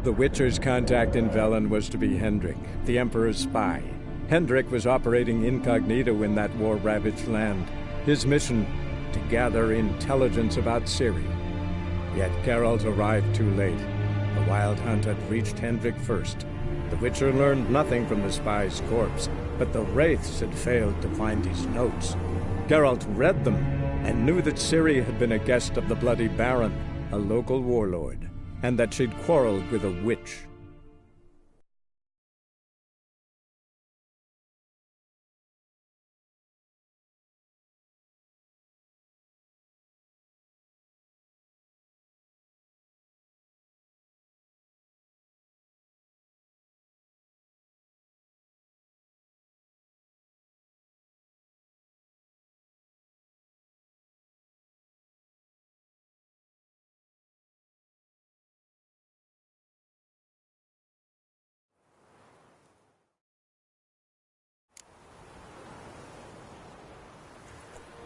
The Witcher's contact in Velen was to be Hendrik, the Emperor's spy. Hendrik was operating incognito in that war-ravaged land. His mission, to gather intelligence about Ciri. Yet Geralt arrived too late. The Wild Hunt had reached Hendrik first. The Witcher learned nothing from the spy's corpse, but the Wraiths had failed to find his notes. Geralt read them and knew that Ciri had been a guest of the Bloody Baron, a local warlord, and that she'd quarreled with a witch.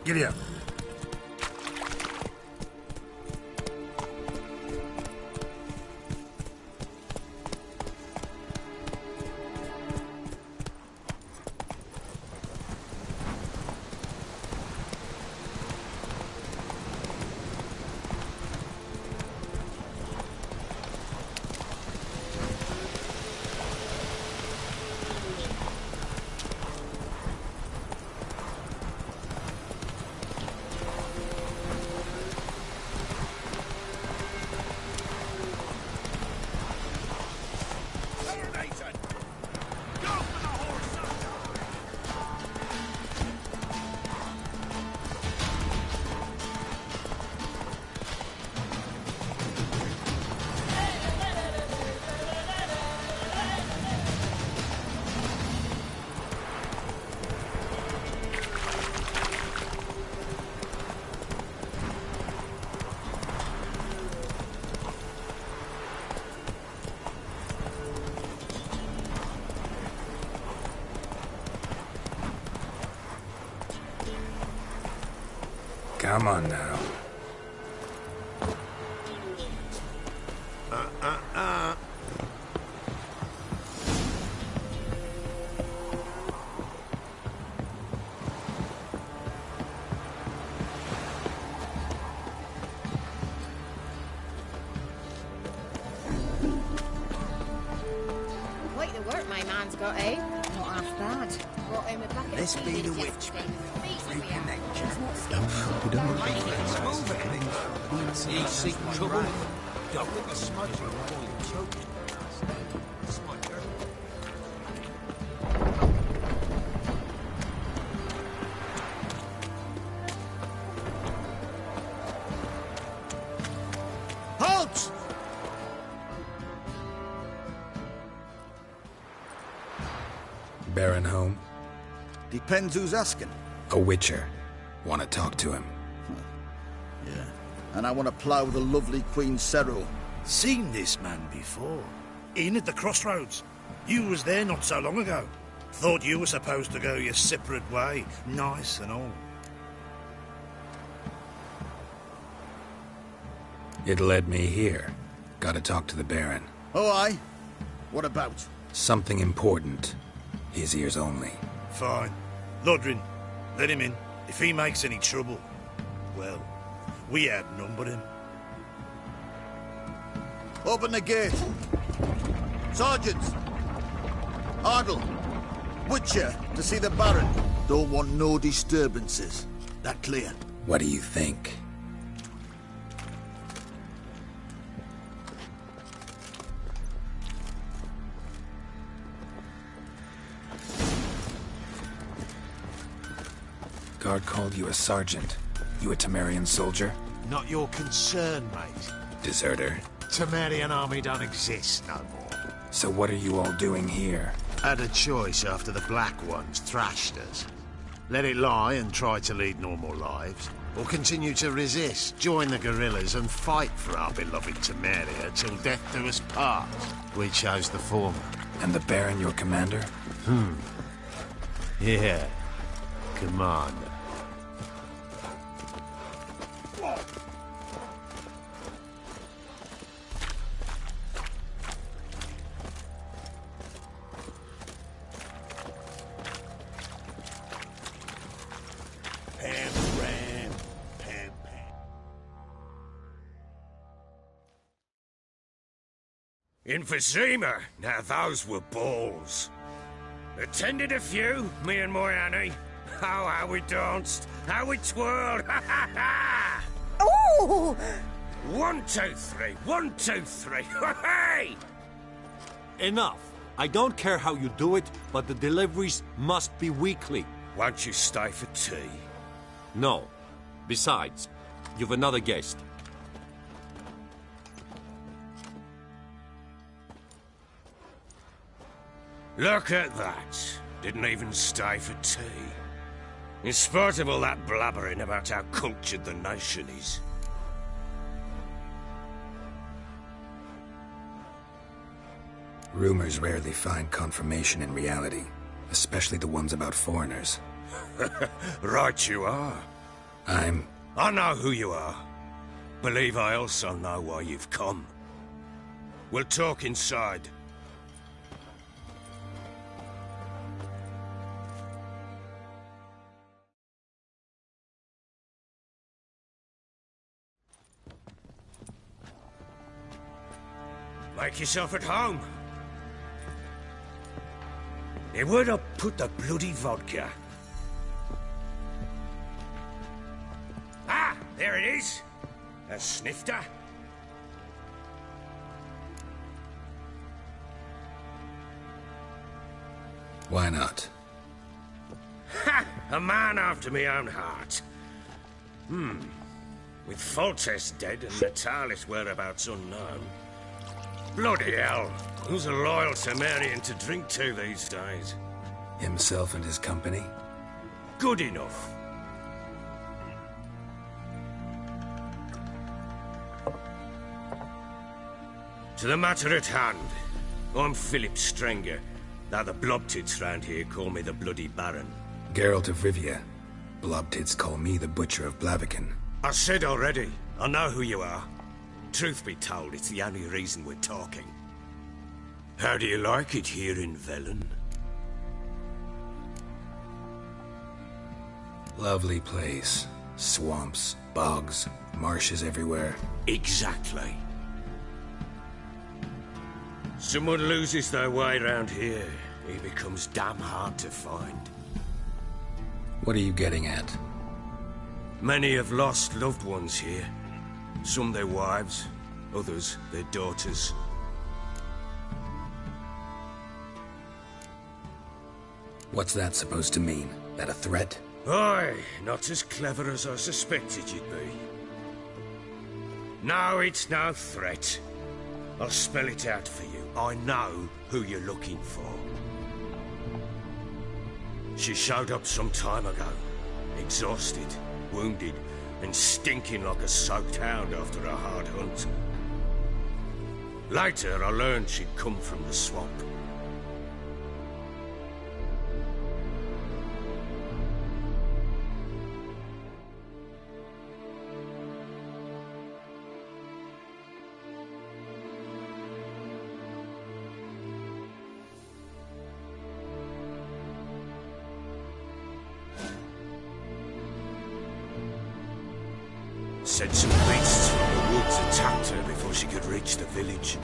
Giddy up. Come on now. Quite the work my man's got, eh? Not half bad. Brought him a bucket of Let's be the peas witch. yesterday. You seek trouble? Don't let the smudge or oil choke you. Smudger. Halt! Baron home? Depends who's asking. A Witcher. Want to talk to him. Yeah. And I want to plough the lovely Queen Cero. Seen this man before. In at the crossroads. You was there not so long ago. Thought you were supposed to go your separate way. Nice and all. It led me here. Gotta talk to the Baron. Oh, aye? What about? Something important. His ears only. Fine. Lodrin, let him in. If he makes any trouble, well, we outnumber him. Open the gate. Sergeants! Ardle! Witcher, to see the Baron. Don't want no disturbances. That clear? What do you think? Guard called you a sergeant. You a Temerian soldier? Not your concern, mate. Deserter. Temerian army don't exist no more. So what are you all doing here? Had a choice after the Black Ones thrashed us. Let it lie and try to lead normal lives, or continue to resist, join the guerrillas and fight for our beloved Temeria till death do us part. We chose the former. And the Baron your commander? Yeah. Commander. Emphysema. Now those were balls. Attended a few, me and my Annie. Oh, how we danced, how we twirled. Ha ha ha! Oh! 1, 2, 3. 1, 2, 3. Hey! Enough. I don't care how you do it, but the deliveries must be weekly. Won't you stay for tea? No. Besides, you've another guest. Look at that. Didn't even stay for tea. In spite of all that blabbering about how cultured the nation is. Rumors rarely find confirmation in reality, especially the ones about foreigners. Right you are. I know who you are. Believe I also know why you've come. We'll talk inside. Make yourself at home. Hey, where'd I put the bloody vodka? Ah, there it is. A snifter. Why not? Ha! A man after my own heart. With Foltest dead and Natalis' whereabouts unknown. Bloody hell. Who's a loyal Temerian to drink to these days? Himself and his company? Good enough. To the matter at hand. I'm Philip Strenger, though the blobtits round here call me the Bloody Baron. Geralt of Rivia. Blobtits call me the Butcher of Blaviken. I said already, I know who you are. Truth be told, it's the only reason we're talking. How do you like it here in Velen? Lovely place. Swamps, bogs, marshes everywhere. Exactly. Someone loses their way around here, he becomes damn hard to find. What are you getting at? Many have lost loved ones here. Some their wives, others their daughters. What's that supposed to mean? That a threat? Aye, not as clever as I suspected you'd be. No, it's no threat. I'll spell it out for you. I know who you're looking for. She showed up some time ago. Exhausted, wounded, and stinking like a soaked hound after a hard hunt. Later, I learned she'd come from the swamp. Said some beasts from the woods attacked her before she could reach the village.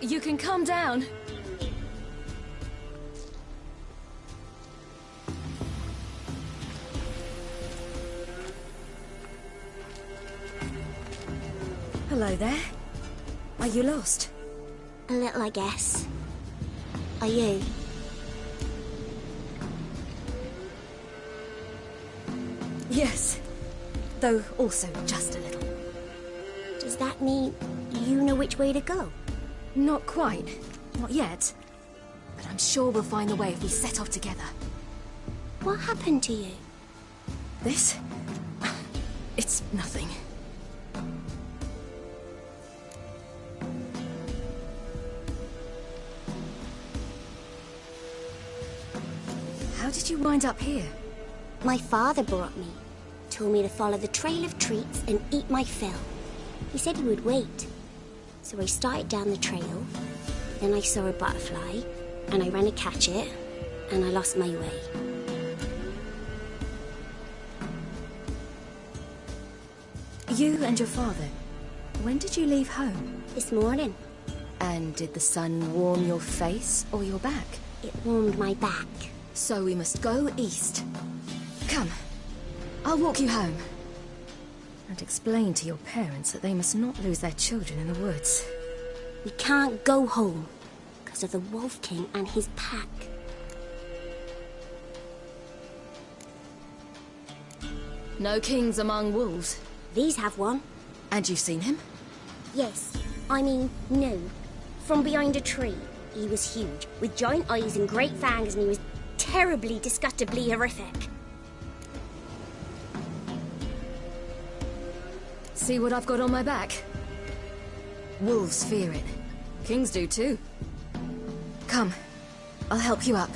You can calm down. Hello there. Are you lost? A little, I guess. Are you? Yes. Though also just a little. Does that mean you know which way to go? Not quite. Not yet. But I'm sure we'll find a way if we set off together. What happened to you? This? It's nothing. How did you wind up here? My father brought me. Told me to follow the trail of treats and eat my fill. He said he would wait. So I started down the trail. Then I saw a butterfly, and I ran to catch it, and I lost my way. You and your father, when did you leave home? This morning. And did the sun warm your face or your back? It warmed my back. So we must go east. Come, I'll walk you home. And explain to your parents that they must not lose their children in the woods. We can't go home, because of the Wolf King and his pack. No kings among wolves. These have one. And you've seen him? Yes. I mean, no. From behind a tree. He was huge, with giant eyes and great fangs, and he was terribly, disgustingly horrific. See what I've got on my back? Wolves fear it. Kings do too. Come, I'll help you up.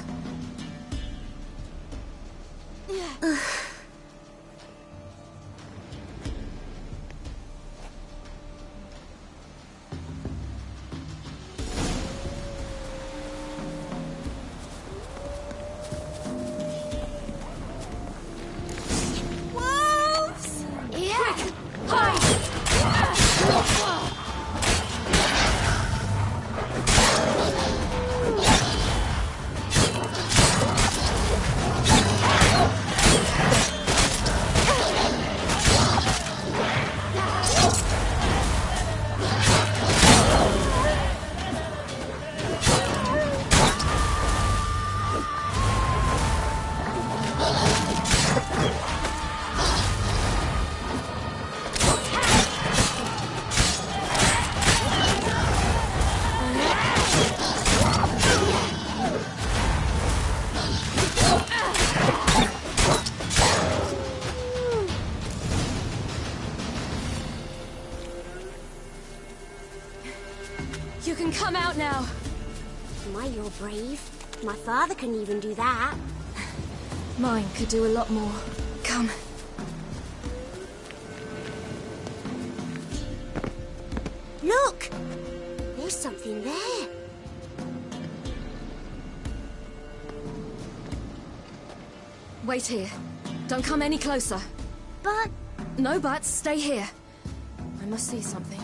Wolves! Yeah! You can come out now. My, you're brave. My father couldn't even do that. Mine could do a lot more. Come. Look! There's something there. Wait here. Don't come any closer. But... No buts. Stay here. I must see something.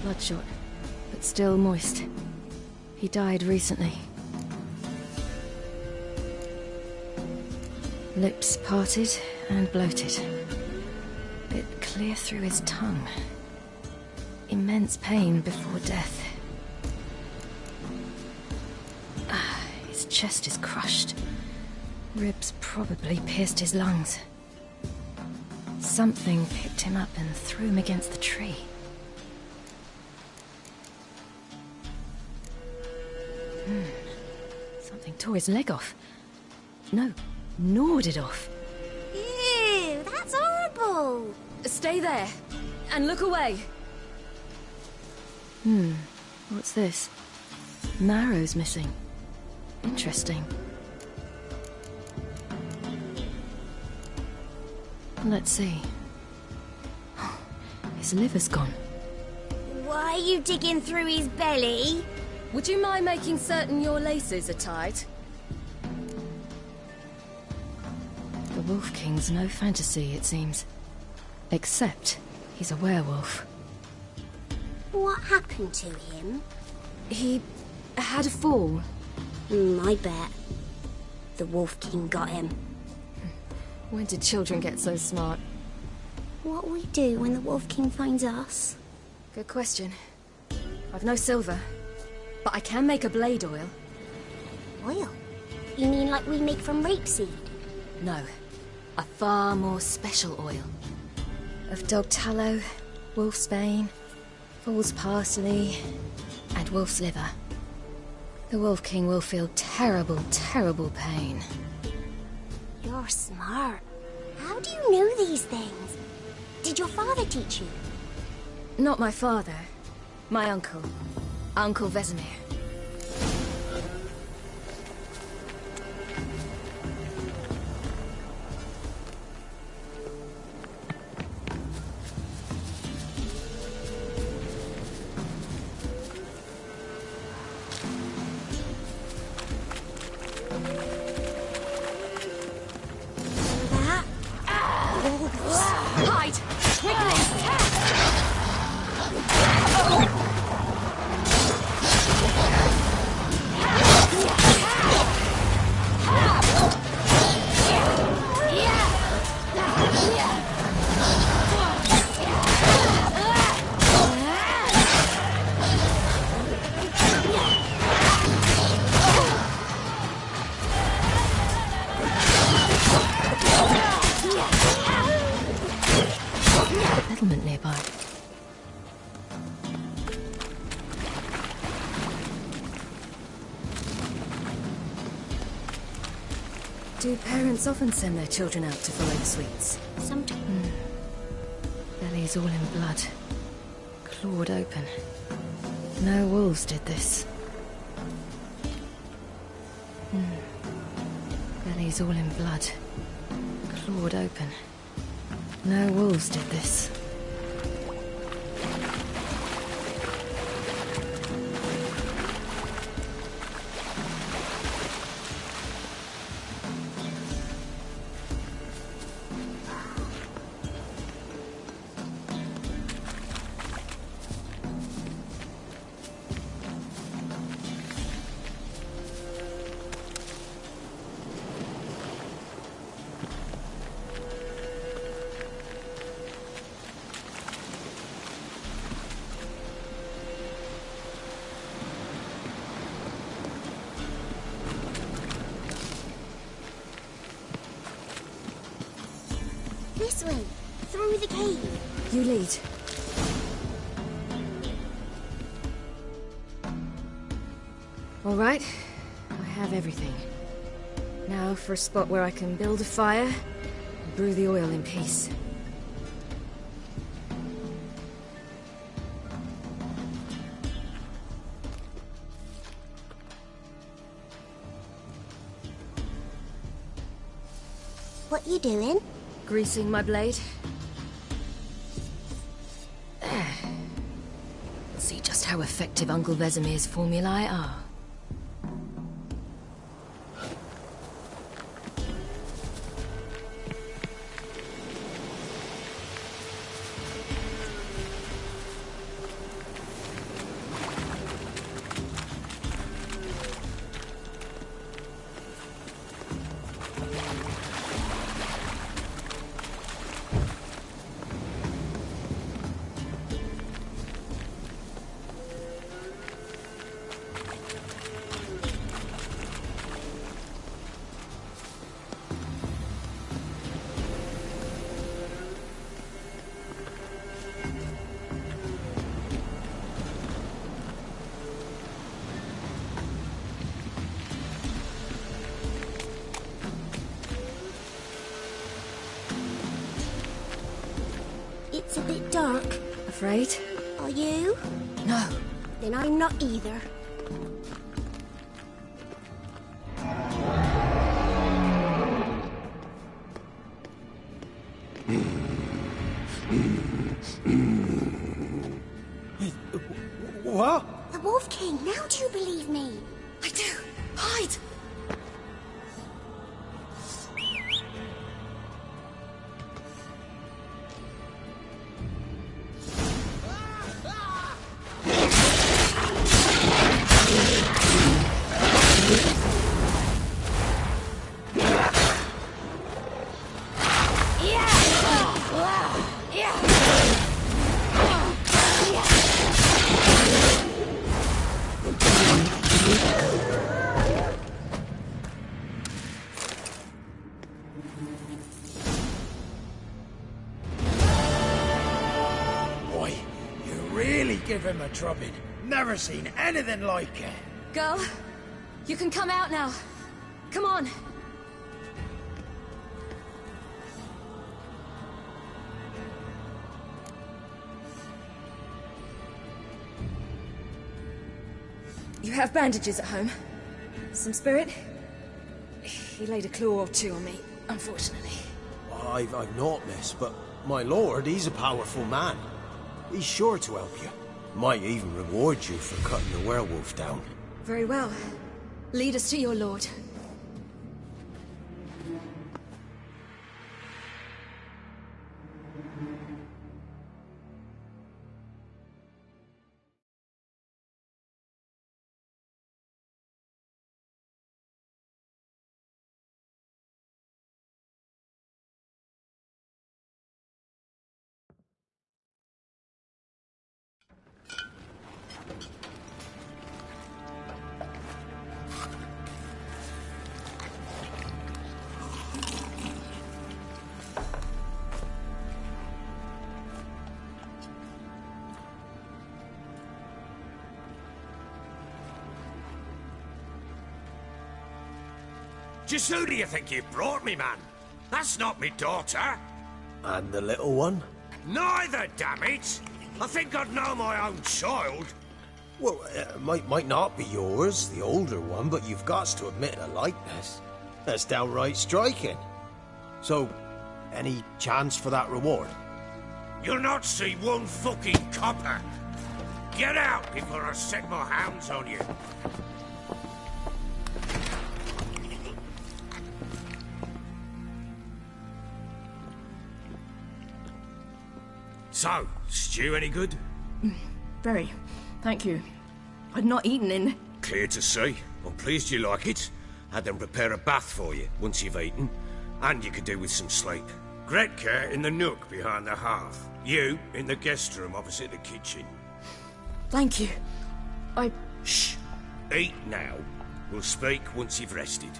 Bloodshot, but still moist. He died recently. Lips parted and bloated. Bit clear through his tongue. Immense pain before death. His chest is crushed. Ribs probably pierced his lungs. Something picked him up and threw him against the tree. Something tore his leg off. No, gnawed it off. Ew, that's horrible! Stay there, and look away. What's this? Marrow's missing. Interesting. Let's see. His liver's gone. Why are you digging through his belly? Would you mind making certain your laces are tied? The Wolf King's no fantasy, it seems. Except he's a werewolf. What happened to him? He had a fall. I bet. The Wolf King got him. When did children get so smart? What'll we do when the Wolf King finds us? Good question. I've no silver, but I can make a blade oil. Oil? You mean like we make from rapeseed? No, a far more special oil. Of dog tallow, wolf's bane, fool's parsley, and wolf's liver. The Wolf King will feel terrible, terrible pain. You're smart. How do you know these things? Did your father teach you? Not my father. My uncle. Uncle Vesemir. Hide! Quickly! Settlement nearby. Do parents often send their children out to follow the sweets? Sometimes. Bellies all in blood. Clawed open. No wolves did this. Bellies all in blood. Clawed open. No wolves did this. This way, through the cave. You lead. All right, I have everything. Now for a spot where I can build a fire and brew the oil in peace. What you doing? Greasing my blade. There. See just how effective Uncle Vesemir's formulae are. It's a bit dark. Afraid? Are you? No. Then I'm not either. the Wolf King. Now do you believe me? I do. Hide! Give him a drubbing. Never seen anything like it. Girl, you can come out now. Come on. You have bandages at home? Some spirit? He laid a claw or two on me, unfortunately. I've not, miss, but my lord, he's a powerful man. He's sure to help you. Might even reward you for cutting the werewolf down. Very well. Lead us to your lord. Just who do you think you brought me, man? That's not me daughter. And the little one? Neither, damn it! I think I'd know my own child. Well, might not be yours, the older one, but you've got to admit a likeness. That's downright striking. So, any chance for that reward? You'll not see one fucking copper. Get out before I set my hounds on you. So, stew any good? Very. Thank you. I'd not eaten in... Clear to see. I'm pleased you like it. Had them prepare a bath for you once you've eaten. And you could do with some sleep. Gretka in the nook behind the hearth. You in the guest room opposite the kitchen. Thank you. Shh. Eat now. We'll speak once you've rested.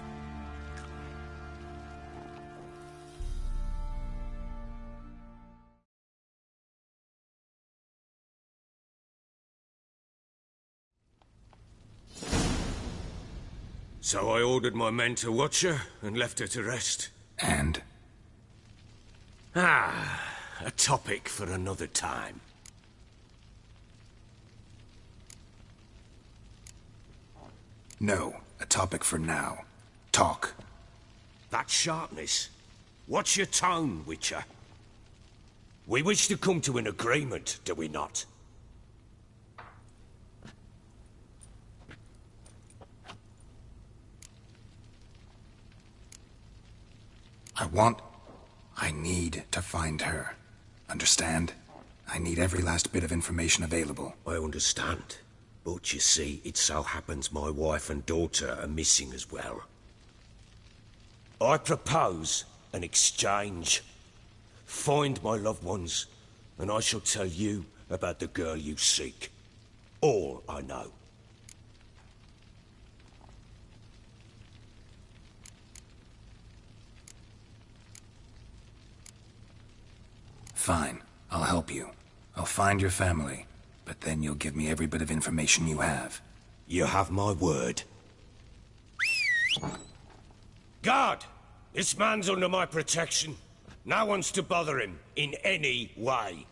So I ordered my men to watch her and left her to rest. And? A topic for another time. No, a topic for now. Talk. That sharpness. What's your tone, Witcher? We wish to come to an agreement, do we not? I need to find her. Understand? I need every last bit of information available. I understand. But you see, it so happens my wife and daughter are missing as well. I propose an exchange. Find my loved ones, and I shall tell you about the girl you seek. All I know. Fine. I'll help you. I'll find your family. But then you'll give me every bit of information you have. You have my word. Guard! This man's under my protection. No one's to bother him in any way.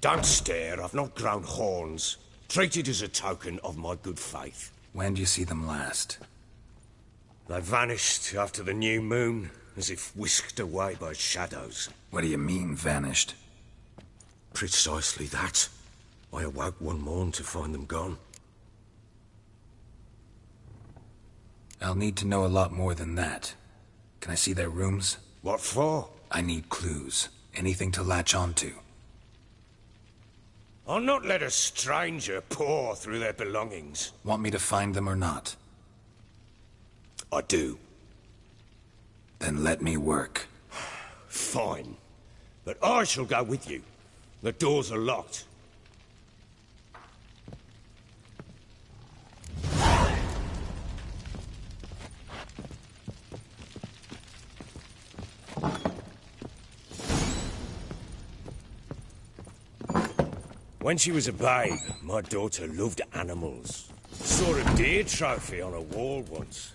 Don't stare, I've not grown horns. Treat it as a token of my good faith. When did you see them last? They vanished after the new moon, as if whisked away by shadows. What do you mean, vanished? Precisely that. I awoke one morn to find them gone. I'll need to know a lot more than that. Can I see their rooms? What for? I need clues. Anything to latch onto. I'll not let a stranger pore through their belongings. Want me to find them or not? I do. Then let me work. Fine. But I shall go with you. The doors are locked. When she was a babe, my daughter loved animals. Saw a deer trophy on a wall once.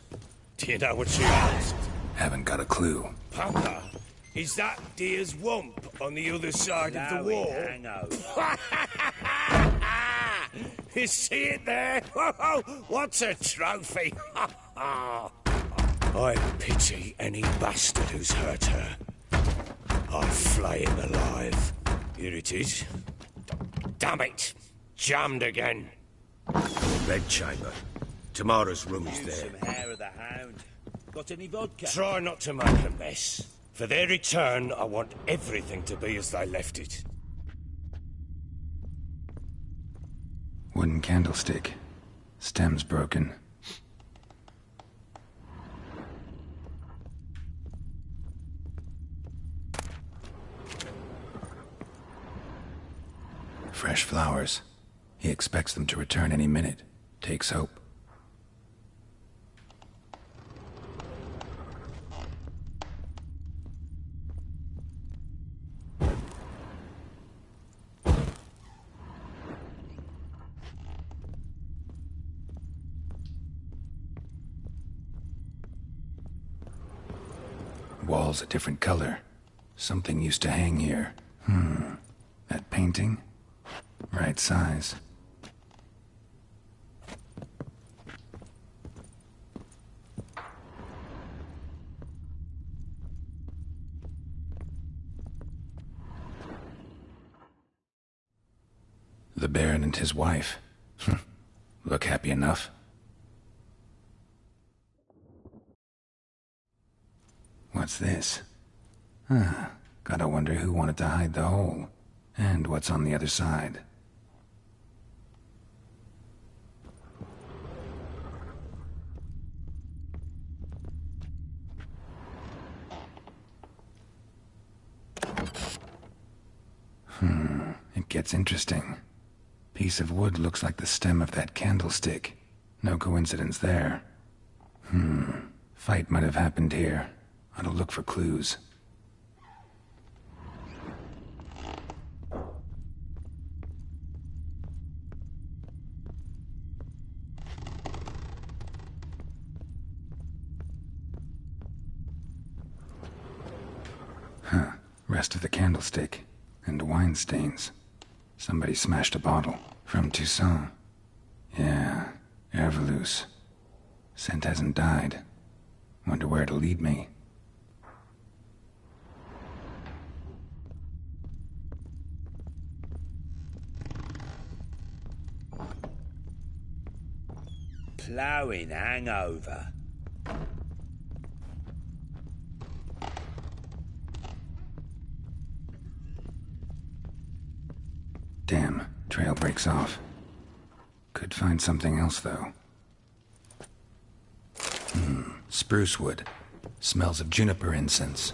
Do you know what she asked? Haven't got a clue. Papa, is that deer's wump on the other side of the wall? You see it there? What's a trophy? I pity any bastard who's hurt her. I'll flay him alive. Here it is. Damn it! Jammed again. Bed chamber. Tamara's room is there. Some hair of the hound. Got any vodka? Try not to make a mess. For their return, I want everything to be as they left it. Wooden candlestick. Stem's broken. Fresh flowers. He expects them to return any minute. Takes hope. Wall's a different color. Something used to hang here. That painting? Right size. The Baron and his wife. Look happy enough. What's this? Gotta wonder who wanted to hide the hole. And what's on the other side. It gets interesting. Piece of wood looks like the stem of that candlestick. No coincidence there. Fight might have happened here. Ought to look for clues. Rest of the candlestick. And wine stains. Somebody smashed a bottle. From Toussaint. Yeah, Herveloos. Scent hasn't died. Wonder where it'll lead me. Ploughing hangover. Damn, trail breaks off. Could find something else, though. Spruce wood. Smells of juniper incense.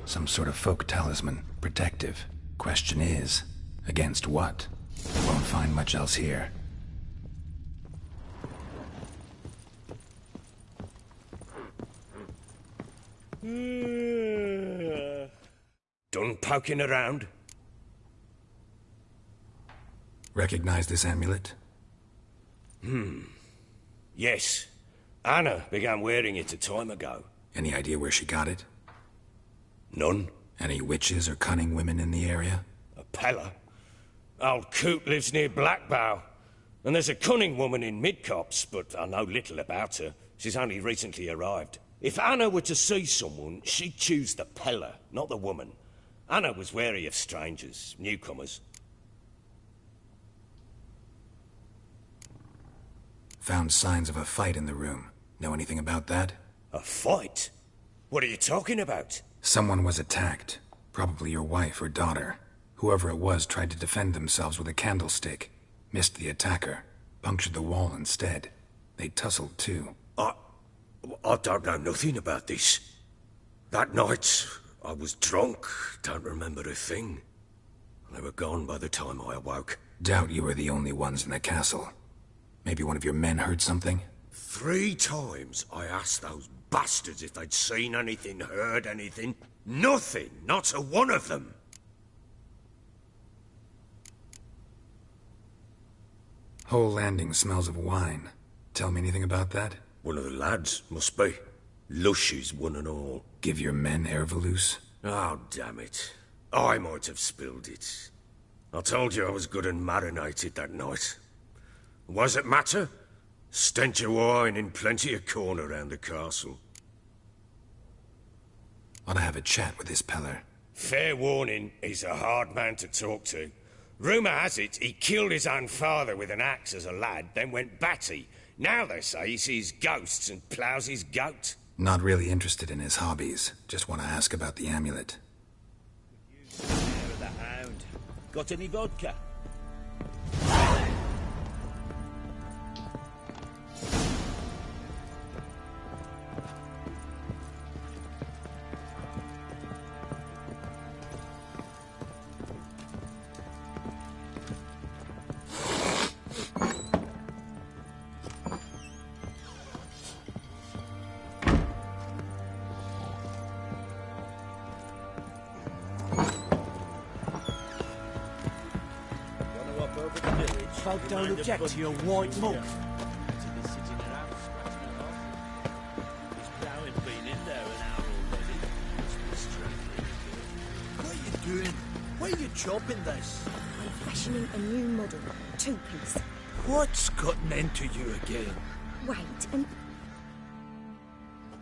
Some sort of folk talisman. Protective. Question is, against what? Won't find much else here. Done poking around? Recognize this amulet? Yes. Anna began wearing it a time ago. Any idea where she got it? None. Any witches or cunning women in the area? A Pella. Old Coot lives near Blackbow. And there's a cunning woman in Midcopse, but I know little about her. She's only recently arrived. If Anna were to see someone, she'd choose the Pella, not the woman. Anna was wary of strangers, newcomers. Found signs of a fight in the room. Know anything about that? A fight? What are you talking about? Someone was attacked. Probably your wife or daughter. Whoever it was tried to defend themselves with a candlestick. Missed the attacker. Punctured the wall instead. They tussled too. I don't know nothing about this. That night, I was drunk. Don't remember a thing. They were gone by the time I awoke. Doubt you were the only ones in the castle. Maybe one of your men heard something? 3 times I asked those bastards if they'd seen anything, heard anything. Nothing! Not a one of them! Whole landing smells of wine. Tell me anything about that? One of the lads, must be. Lushes, one and all. Give your men Ervelus? Oh, damn it. I might have spilled it. I told you I was good and marinated that night. What does it matter? Stench of wine in plenty of corn around the castle. Ought to have a chat with this Peller. Fair warning, he's a hard man to talk to. Rumour has it he killed his own father with an axe as a lad, then went batty. Now they say he sees ghosts and ploughs his goat. Not really interested in his hobbies. Just want to ask about the amulet. The Hound. Got any vodka? Folk don't object to your white mug. What are you doing? Why are you chopping this? I'm fashioning a new model. 2-piece. What's gotten into you again? Wait, and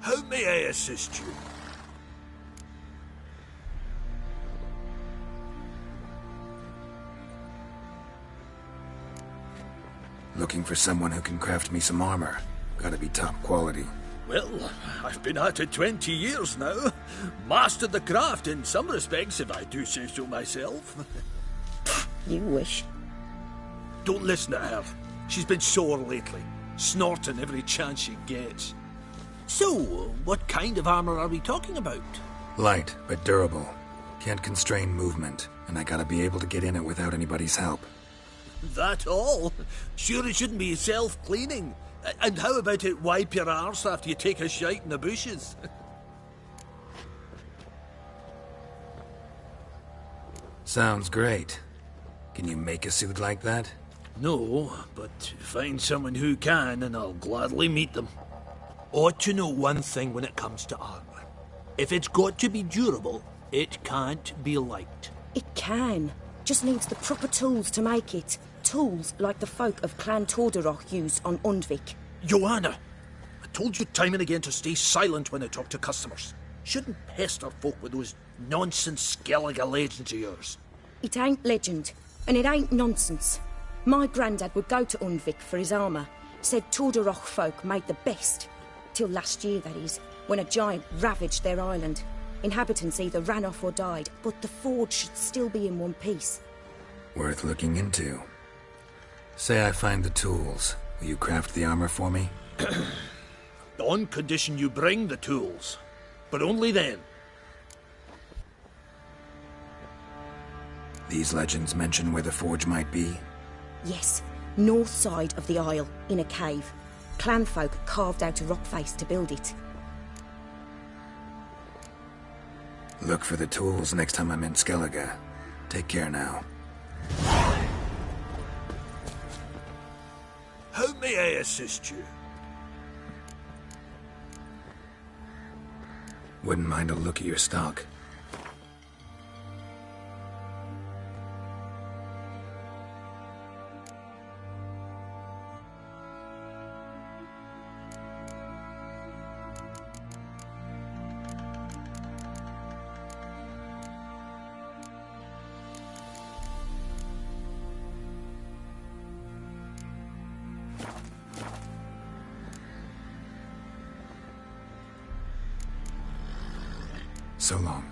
How may I assist you? Looking for someone who can craft me some armor. Gotta be top quality. Well, I've been at it 20 years now. Mastered the craft in some respects, if I do say so myself. you wish. Don't listen to her. She's been sore lately, snorting every chance she gets. So, what kind of armor are we talking about? Light, but durable. Can't constrain movement, and I gotta be able to get in it without anybody's help. That all? Sure it shouldn't be self-cleaning. And how about it wipe your arse after you take a shite in the bushes? Sounds great. Can you make a suit like that? No, but find someone who can and I'll gladly meet them. Ought to know one thing when it comes to armor. If it's got to be durable, it can't be light. It can. Just needs the proper tools to make it. Tools like the folk of Clan Torderoch used on Undvik. Joanna, I told you time and again to stay silent when I talk to customers. Shouldn't pester folk with those nonsense Skellige legends of yours. It ain't legend, and it ain't nonsense. My granddad would go to Undvik for his armour. Said Torderoch folk made the best. Till last year, that is, when a giant ravaged their island. Inhabitants either ran off or died, but the forge should still be in one piece. Worth looking into. Say I find the tools. Will you craft the armor for me? On condition you bring the tools. But only then. These legends mention where the forge might be? Yes, north side of the isle, in a cave. Clanfolk carved out a rock face to build it. Look for the tools next time I'm in Skellige. Take care now. How may I assist you? Wouldn't mind a look at your stock. So long.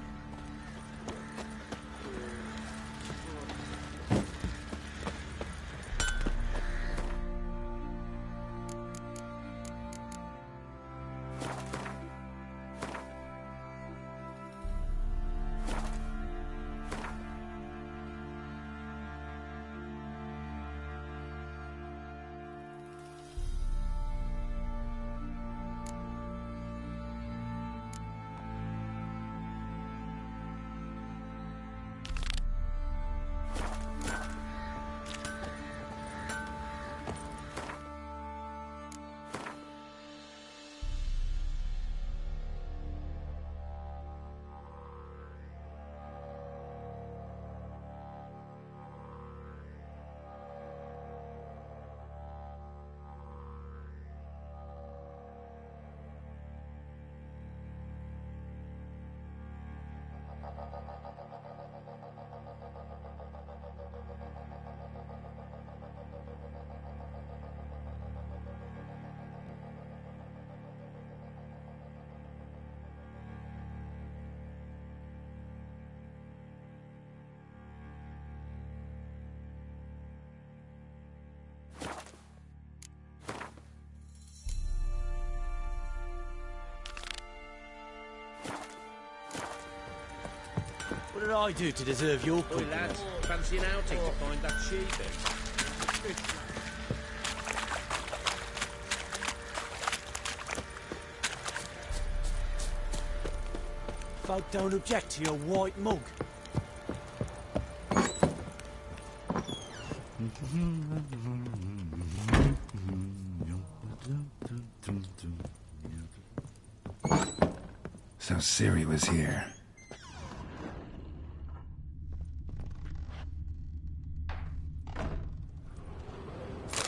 What did I do to deserve your Oh, compliments? lads, fancy an outing to find that sheep? Folk don't object to your white mug. So Ciri was here.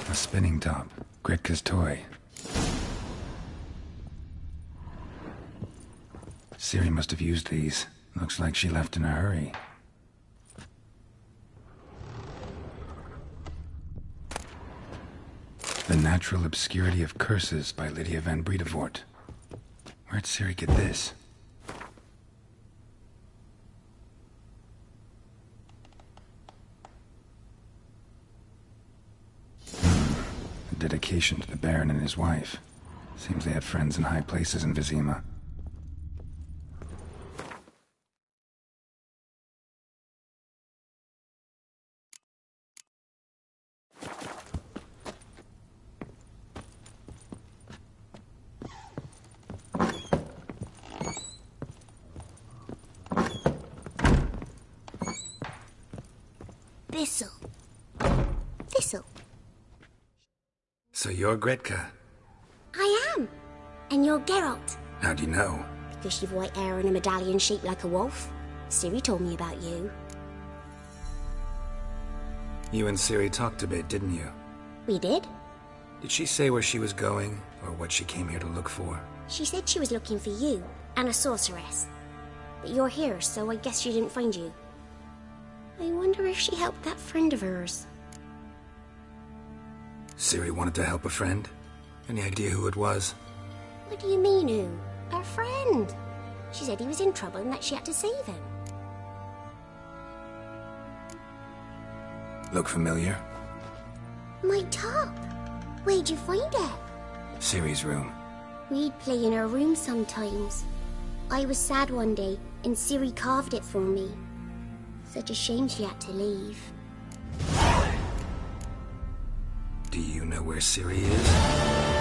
A spinning top. Gretka's toy. Ciri must have used these. Looks like she left in a hurry. The Natural Obscurity of Curses by Lydia van Bredevoort. Where'd Ciri get this? A dedication to the Baron and his wife. Seems they had friends in high places in Vizima. Thistle. So you're Gretka. I am. And you're Geralt. How do you know? Because you've white hair and a medallion shaped like a wolf. Ciri told me about you. You and Ciri talked a bit, didn't you? We did. Did she say where she was going, or what she came here to look for? She said she was looking for you, and a sorceress. But you're here, so I guess she didn't find you. I wonder if she helped that friend of hers. Ciri wanted to help a friend? Any idea who it was? What do you mean, who? Her friend. She said he was in trouble and that she had to save him. Look familiar? My top. Where'd you find it? Ciri's room. We'd play in her room sometimes. I was sad one day, and Ciri carved it for me. Such a shame she had to leave. Do you know where Ciri is?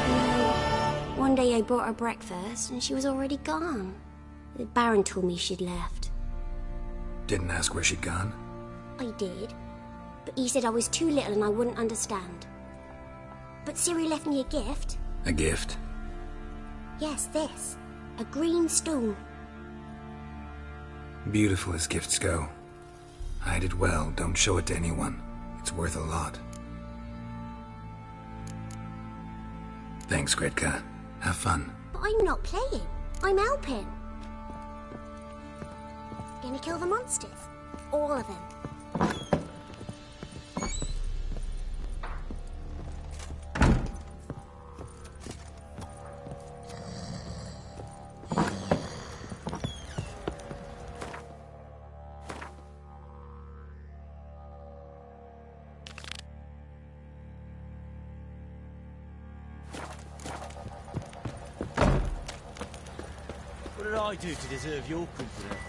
No. One day I brought her breakfast, and she was already gone. The Baron told me she'd left. Didn't ask where she'd gone? I did. But he said I was too little and I wouldn't understand. But Ciri left me a gift. A gift? Yes, this. A green stone. Beautiful as gifts go. Hide it well, don't show it to anyone. It's worth a lot. Thanks, Gretka. Have fun. But I'm not playing. I'm helping. Gonna kill the monsters. All of them. I do to deserve your company?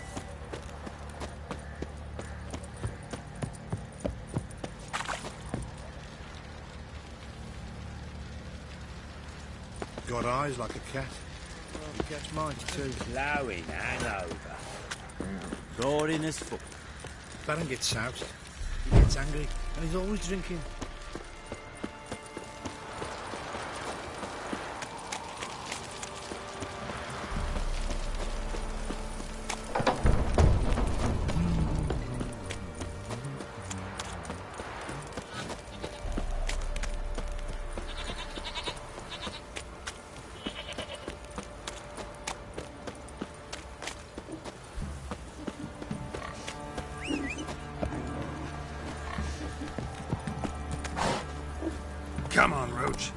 Got eyes like a cat. You catch mine too. Blowing hangover. Boring as fuck. Baron gets soused. He gets angry, and he's always drinking. Come on, Roach.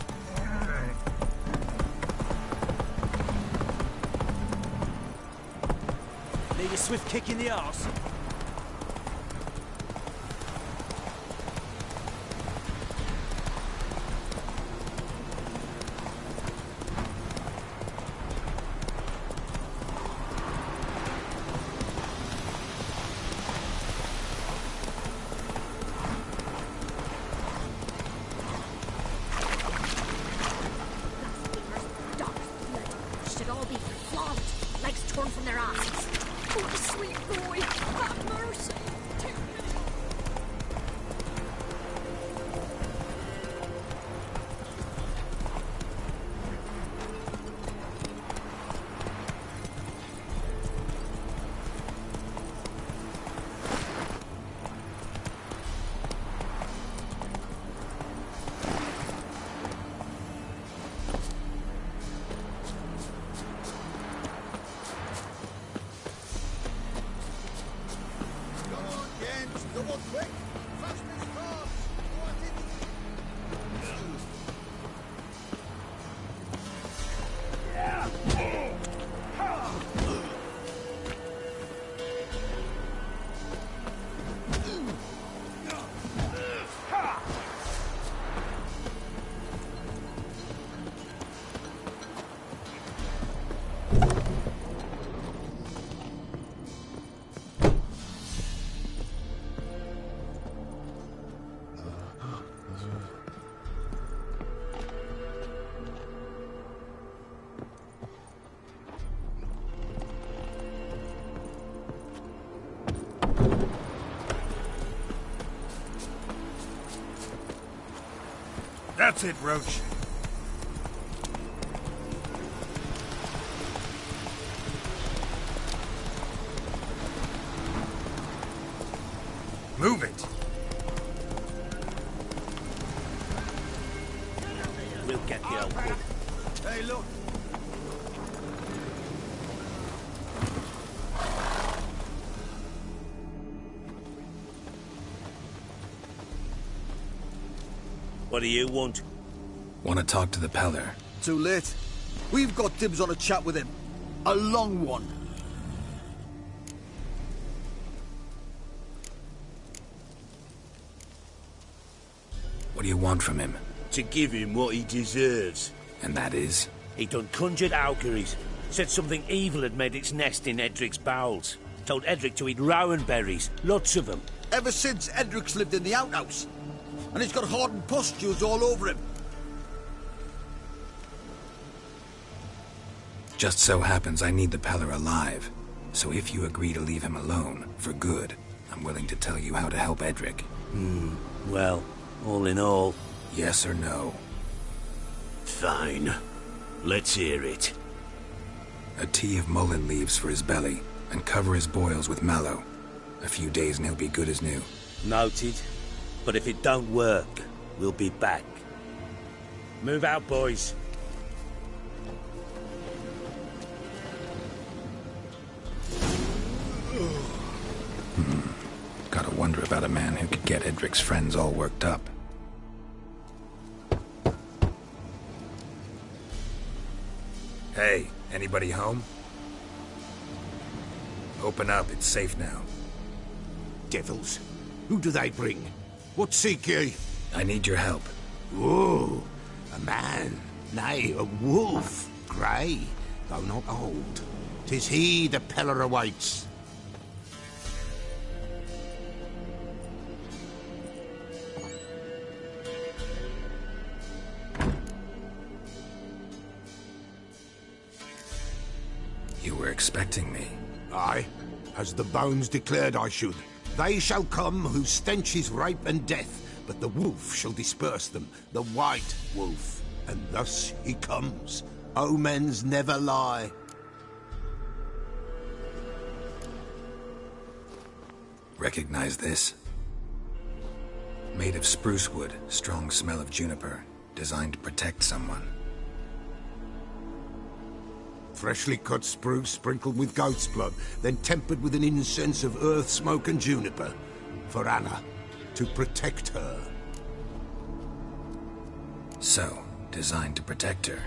Need a swift kick in the arse. Should all be flogged, legs torn from their asses. Oh, sweet boy, have mercy. That's it, Roach. Move it. We'll get the old book. Hey, look. What do you want? Want to talk to the Peller. Too late. We've got dibs on a chat with him. A long one. What do you want from him? To give him what he deserves. And that is? He done conjured auguries. Said something evil had made its nest in Edric's bowels. Told Edric to eat rowan berries. Lots of them. Ever since Edric's lived in the outhouse. And he's got hardened pustules all over him. Just so happens I need the Peller alive. So if you agree to leave him alone, for good, I'm willing to tell you how to help Edric. Well, all in all... Yes or no? Fine. Let's hear it. A tea of mullein leaves for his belly, and cover his boils with mallow. A few days and he'll be good as new. Noted. But if it don't work, we'll be back. Move out, boys. Gotta wonder about a man who could get Edric's friends all worked up. Hey, anybody home? Open up, it's safe now. Devils? Who do they bring? What seek ye? I need your help. Ooh, a man. Nay, a wolf. Grey, though not old. 'Tis he the Peller awaits. You were expecting me. Aye, as the bones declared I should. They shall come whose stench is rape and death, but the wolf shall disperse them, the white wolf. And thus he comes. Omens never lie. Recognize this? Made of spruce wood, strong smell of juniper, designed to protect someone. Freshly cut spruce sprinkled with goat's blood, then tempered with an incense of earth, smoke and juniper. For Anna, to protect her. So, designed to protect her.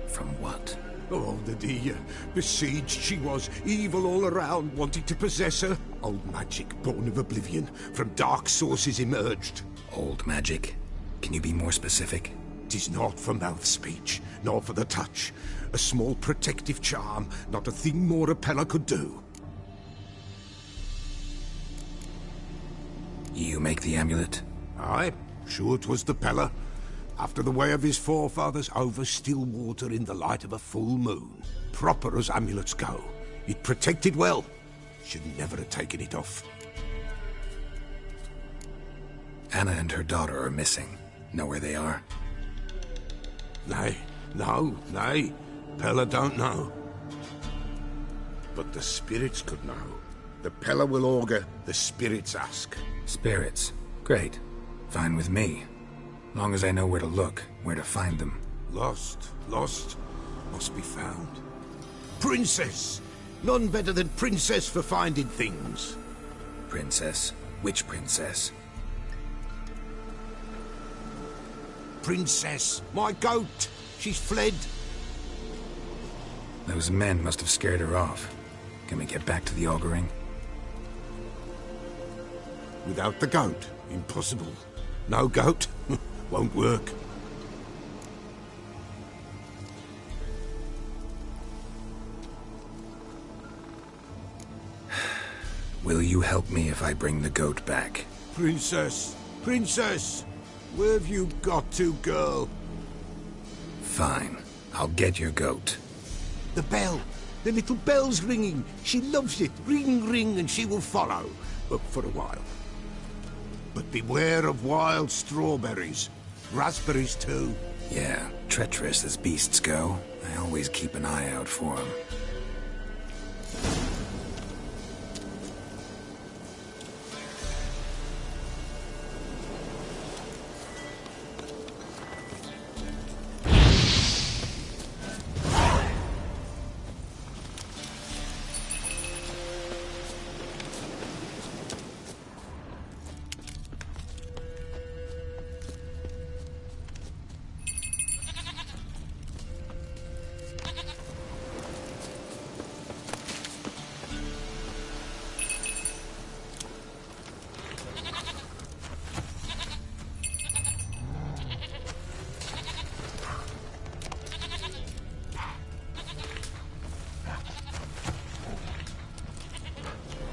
From what? Oh, the dear. Besieged she was, evil all around, wanting to possess her. Old magic, born of oblivion, from dark sources emerged. Old magic? Can you be more specific? 'Tis not for mouth speech, nor for the touch. A small protective charm, not a thing more a Peller could do. You make the amulet? Aye, sure 'twas the Peller. After the way of his forefathers, over still water in the light of a full moon. Proper as amulets go. It protected well. Should never have taken it off. Anna and her daughter are missing. Know where they are? Nay, nay. Peller don't know. But the spirits could know. The Peller will augur, the spirits ask. Spirits? Great. Fine with me. Long as I know where to look, where to find them. Lost, must be found. Princess! None better than Princess for finding things. Princess? Which princess? Princess, my goat! She's fled. Those men must have scared her off. Can we get back to the auguring? Without the goat, impossible. No goat, won't work. Will you help me if I bring the goat back? Princess! Where have you got to, girl? Fine. I'll get your goat. The bell! The little bell's ringing. She loves it. Ring, ring, and she will follow. But for a while. But beware of wild strawberries. Raspberries, too. Yeah, treacherous as beasts go. I always keep an eye out for them.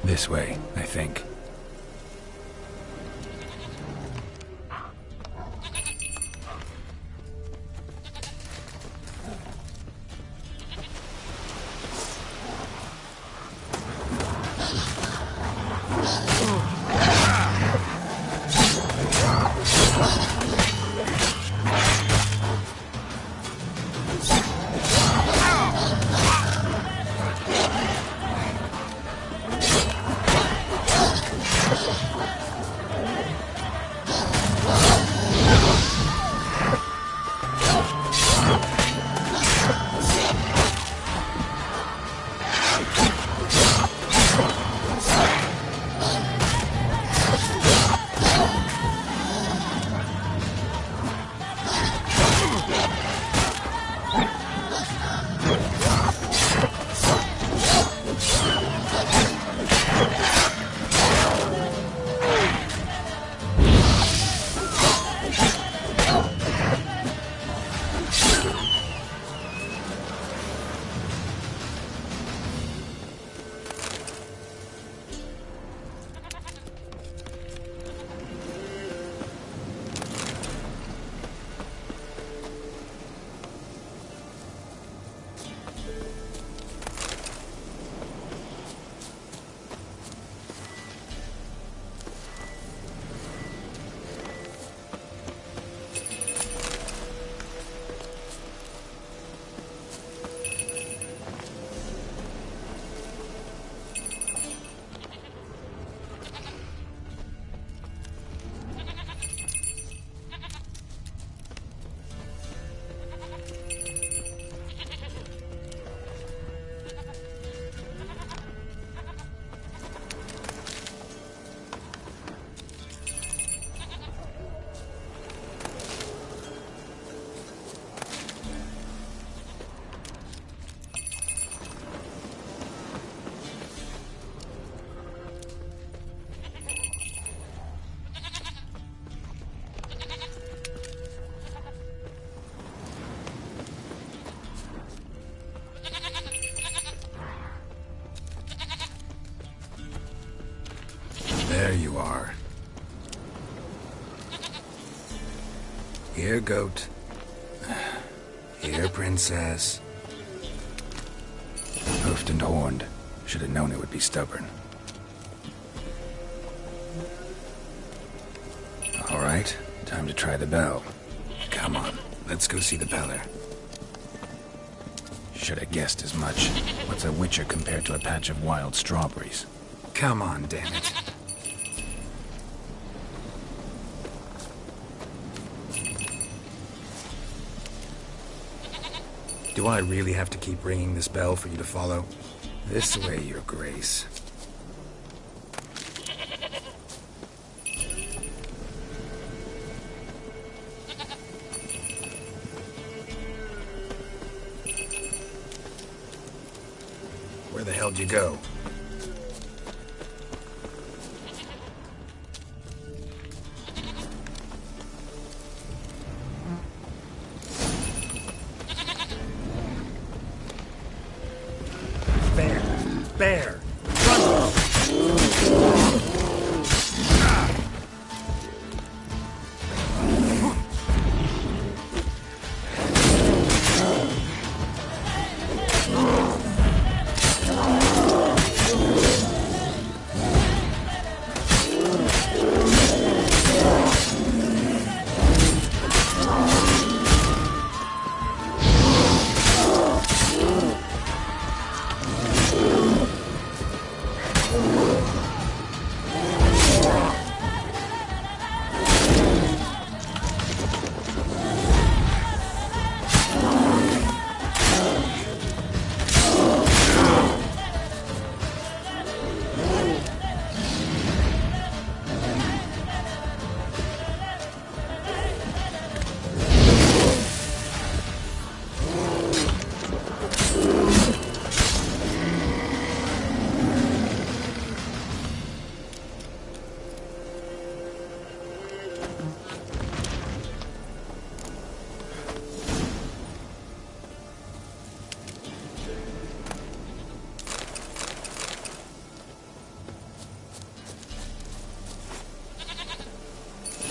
This way, I think. There you are. Here, goat. Here, princess. Hoofed and horned. Should have known it would be stubborn. All right, time to try the bell. Come on, let's go see the Peller. Should have guessed as much. What's a witcher compared to a patch of wild strawberries? Come on, damn it. Do I really have to keep ringing this bell for you to follow? This way, Your Grace. Where the hell'd you go? Bear!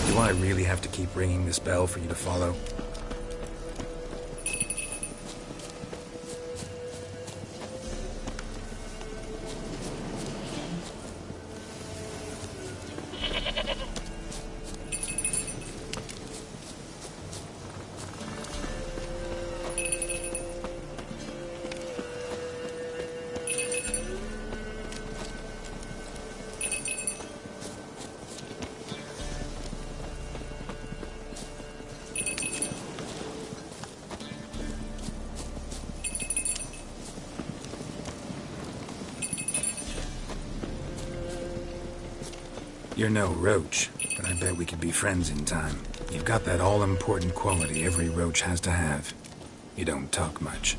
Do I really have to keep ringing this bell for you to follow? You're no roach, but I bet we could be friends in time. You've got that all-important quality every roach has to have. You don't talk much.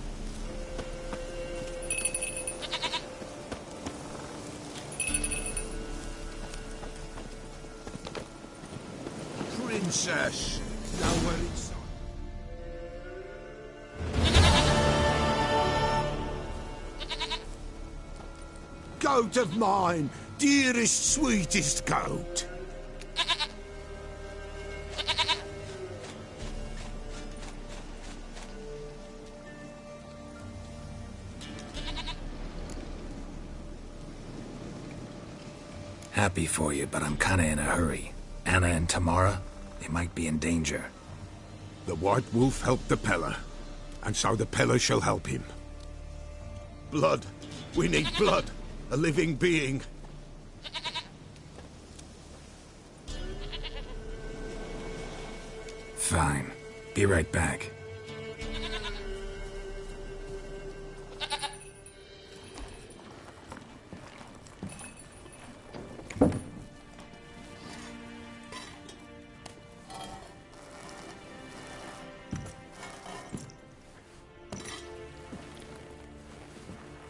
Princess, nowhere inside. Goat of mine, dearest, sweetest goat. Happy for you, but I'm kinda in a hurry. Anna and Tamara, they might be in danger. The White Wolf helped the Peller, and so the Peller shall help him. Blood. We need blood. A living being. Fine. Be right back.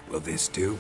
Will this do?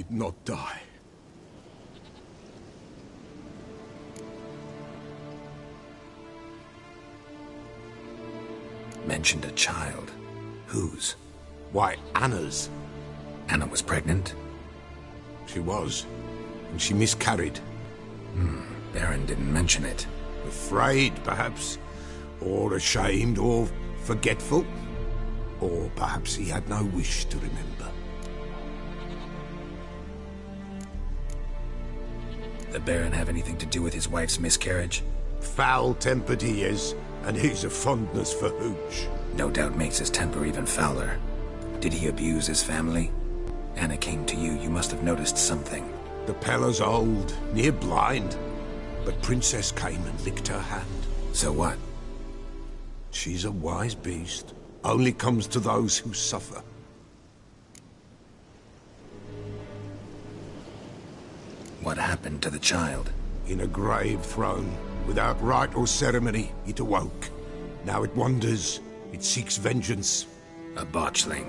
did not die. Mentioned a child. Whose? Why, Anna's. Anna was pregnant? She was, and she miscarried. Baron didn't mention it. Afraid, perhaps, or ashamed, or forgetful. Or perhaps he had no wish to remember. The Baron have anything to do with his wife's miscarriage? Foul-tempered he is, and he's a fondness for hooch. No doubt makes his temper even fouler. Did he abuse his family? Anna came to you, you must have noticed something. The Pella's old, near blind, but Princess came and licked her hand. So what? She's a wise beast. Only comes to those who suffer. What happened to the child? In a grave thrown, without rite or ceremony, it awoke. Now it wanders, it seeks vengeance. A botchling.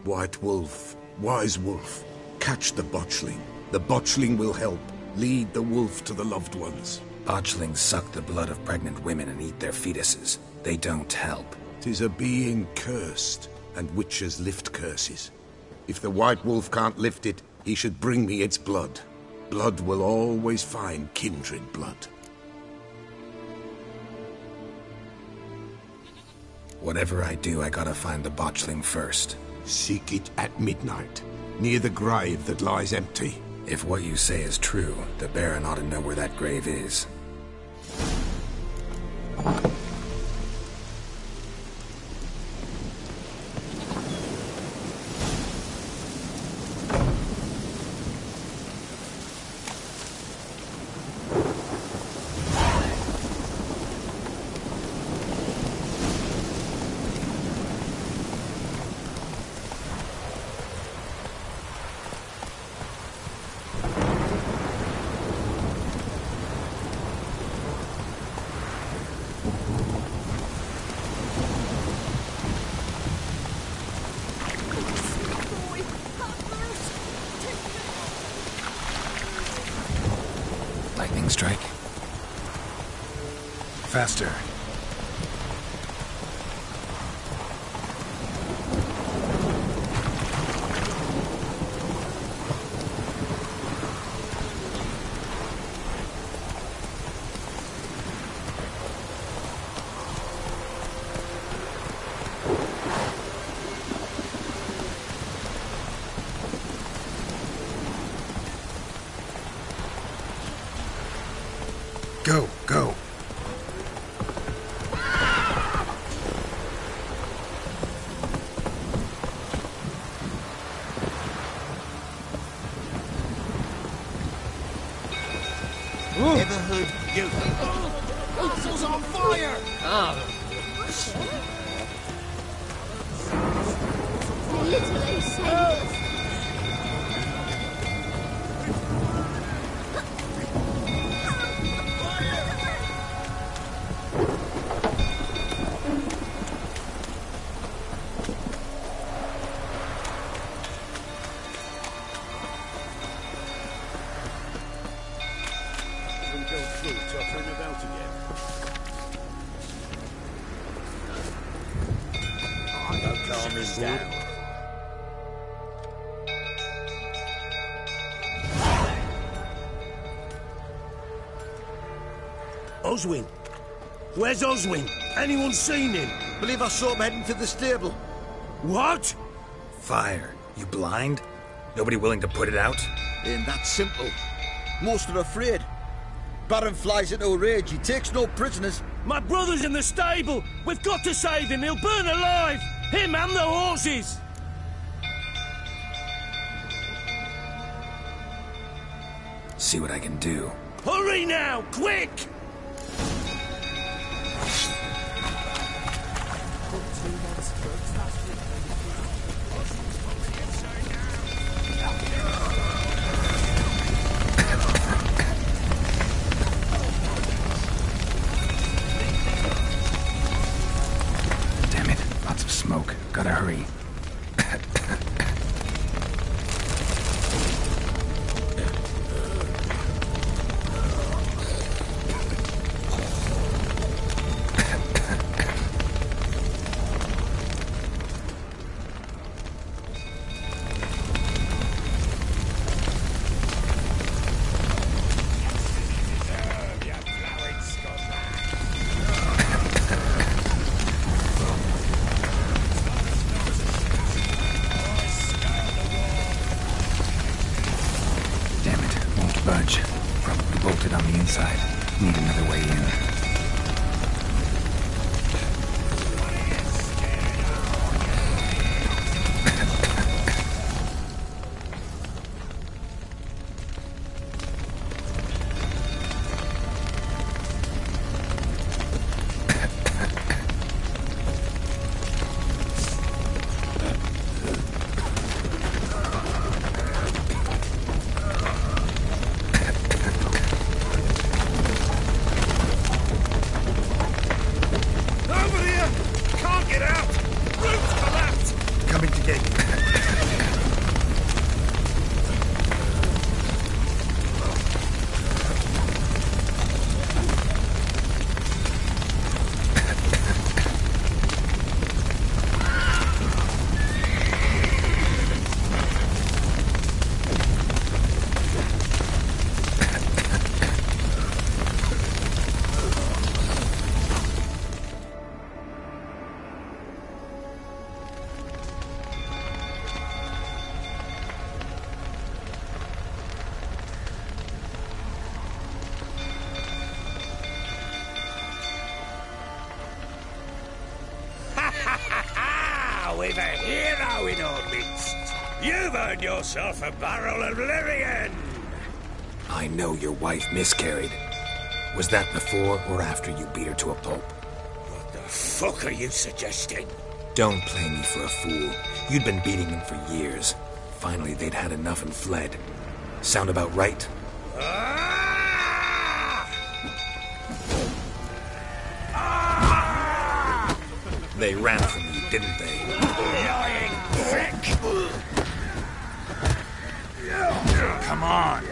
White Wolf, wise wolf, catch the botchling. The botchling will help. Lead the wolf to the loved ones. Botchlings suck the blood of pregnant women and eat their fetuses. They don't help. 'Tis a being cursed, and witches lift curses. If the White Wolf can't lift it, he should bring me its blood. Blood will always find kindred blood. Whatever I do, I gotta find the botchling first. Seek it at midnight, near the grave that lies empty. If what you say is true, the Baron ought to know where that grave is. Lightning strike. Faster. Go, go. Ever heard you? Castle's on fire! Literally saved us. Oswin? Where's Oswin? Anyone seen him? Believe I saw him heading to the stable. What? Fire. You blind? Nobody willing to put it out? Ain't that simple. Most are afraid. Baron flies into a rage. He takes no prisoners. My brother's in the stable. We've got to save him. He'll burn alive. Him and the horses. See what I can do. Hurry now, quick! Damn it, lots of smoke. Gotta hurry. bolted on the inside. Need another way in. We've a hero in our midst. You've earned yourself a barrel of Lyrian. I know your wife miscarried. Was that before or after you beat her to a pulp? What the fuck are you suggesting? Don't play me for a fool. You'd been beating them for years. Finally, they'd had enough and fled. Sound about right? They ran from you, didn't they? Lying prick! Come on!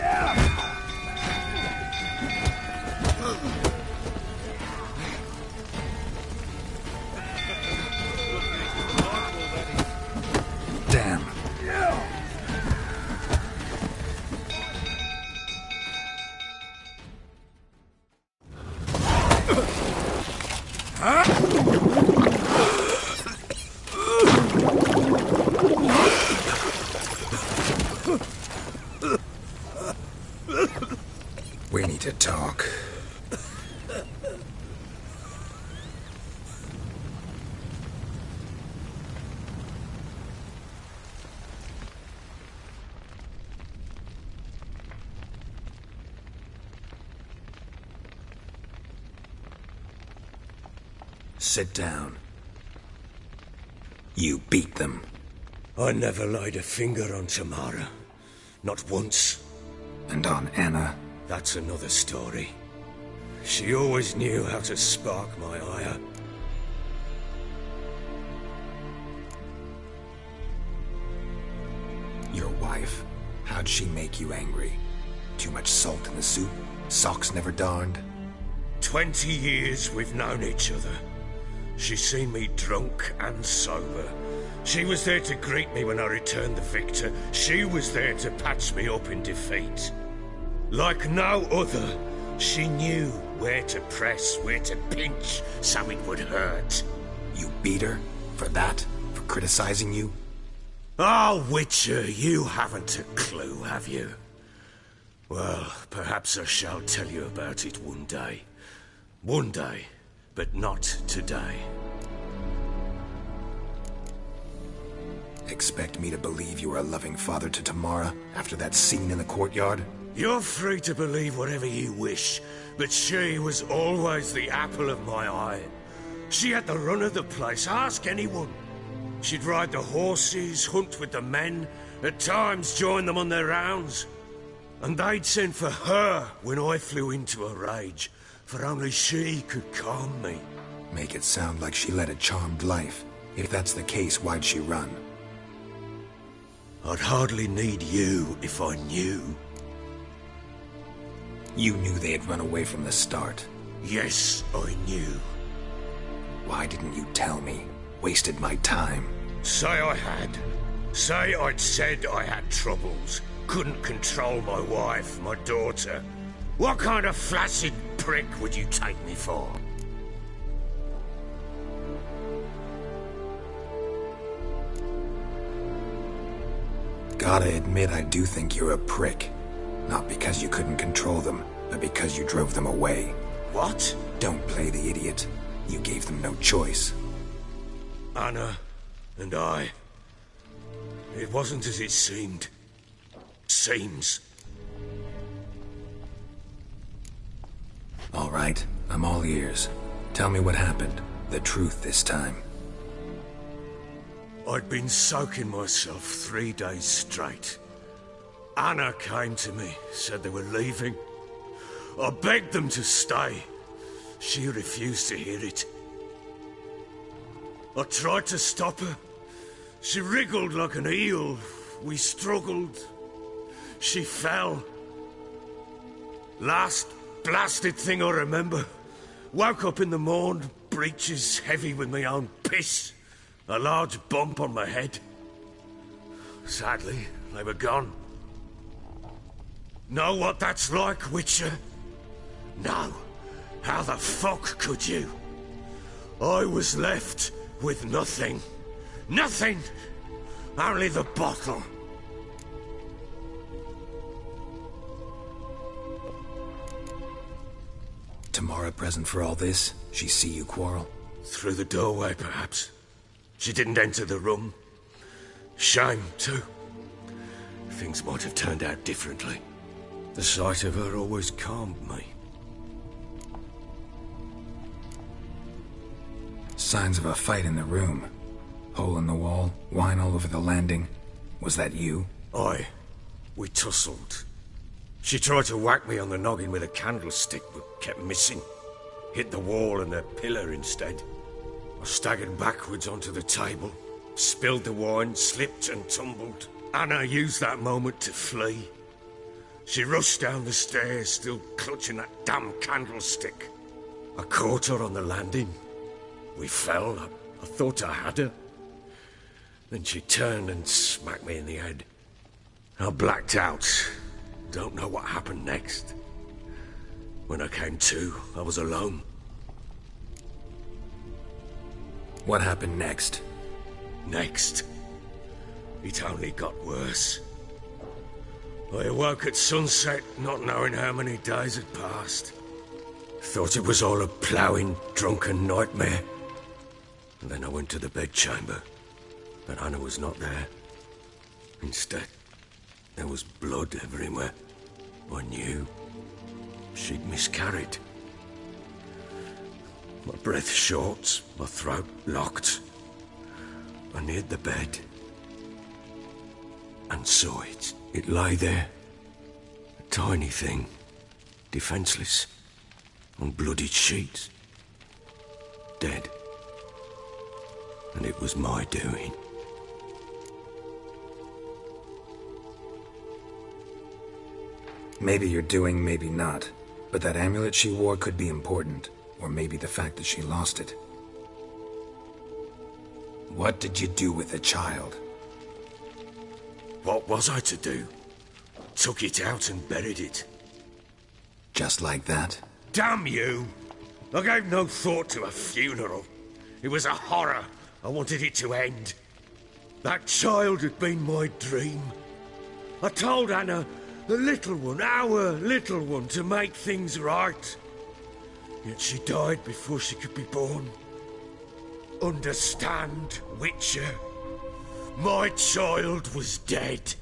Damn. We need to talk. Sit down. You beat them. I never laid a finger on Tamara. Not once. And on Anna? That's another story. She always knew how to spark my ire. Your wife, how'd she make you angry? Too much salt in the soup? Socks never darned? 20 years we've known each other. She's seen me drunk and sober. She was there to greet me when I returned the victor. She was there to patch me up in defeat. Like no other, she knew where to press, where to pinch, so it would hurt. You beat her? For that? For criticizing you? Oh, Witcher, you haven't a clue, have you? Well, perhaps I shall tell you about it one day. One day, but not today. Expect me to believe you were a loving father to Tamara after that scene in the courtyard? You're free to believe whatever you wish, but she was always the apple of my eye. She had the run of the place, ask anyone. She'd ride the horses, hunt with the men, at times join them on their rounds. And they'd send for her when I flew into a rage, for only she could calm me. Make it sound like she led a charmed life. If that's the case, why'd she run? I'd hardly need you if I knew. You knew they had run away from the start. Yes, I knew. Why didn't you tell me? Wasted my time. Say I had. Say I'd said I had troubles. Couldn't control my wife, my daughter. What kind of flaccid prick would you take me for? Gotta admit, I do think you're a prick. Not because you couldn't control them, but because you drove them away. What? Don't play the idiot. You gave them no choice. Anna and I... It wasn't as it seemed. Seems. All right, I'm all ears. Tell me what happened. The truth this time. I'd been soaking myself 3 days straight. Anna came to me, said they were leaving. I begged them to stay. She refused to hear it. I tried to stop her. She wriggled like an eel. We struggled. She fell. Last blasted thing I remember. Woke up in the morn, breeches heavy with my own piss. A large bump on my head. Sadly, they were gone. Know what that's like, Witcher? No. How the fuck could you? I was left with nothing. Nothing! Only the bottle. Tamara present for all this? She see you quarrel? Through the doorway, perhaps. She didn't enter the room. Shame, too. Things might have turned out differently. The sight of her always calmed me. Signs of a fight in the room. Hole in the wall, wine all over the landing. Was that you? Aye. We tussled. She tried to whack me on the noggin with a candlestick, but kept missing. Hit the wall and a pillar instead. I staggered backwards onto the table, spilled the wine, slipped and tumbled. Anna used that moment to flee. She rushed down the stairs, still clutching that damn candlestick. I caught her on the landing. We fell. I thought I had her. Then she turned and smacked me in the head. I blacked out. Don't know what happened next. When I came to, I was alone. What happened next? Next? It only got worse. I awoke at sunset, not knowing how many days had passed. Thought it was all a ploughing, drunken nightmare. And then I went to the bedchamber, but Anna was not there. Instead, there was blood everywhere. I knew she'd miscarried. My breath short, my throat locked. I neared the bed and saw it. It lay there, a tiny thing, defenseless, on bloodied sheets, dead. And it was my doing. Maybe you're doing, maybe not. But that amulet she wore could be important. Or maybe the fact that she lost it. What did you do with the child? What was I to do? Took it out and buried it. Just like that? Damn you! I gave no thought to a funeral. It was a horror. I wanted it to end. That child had been my dream. I told Anna, the little one, our little one, to make things right. Yet she died before she could be born. Understand, Witcher? My child was dead.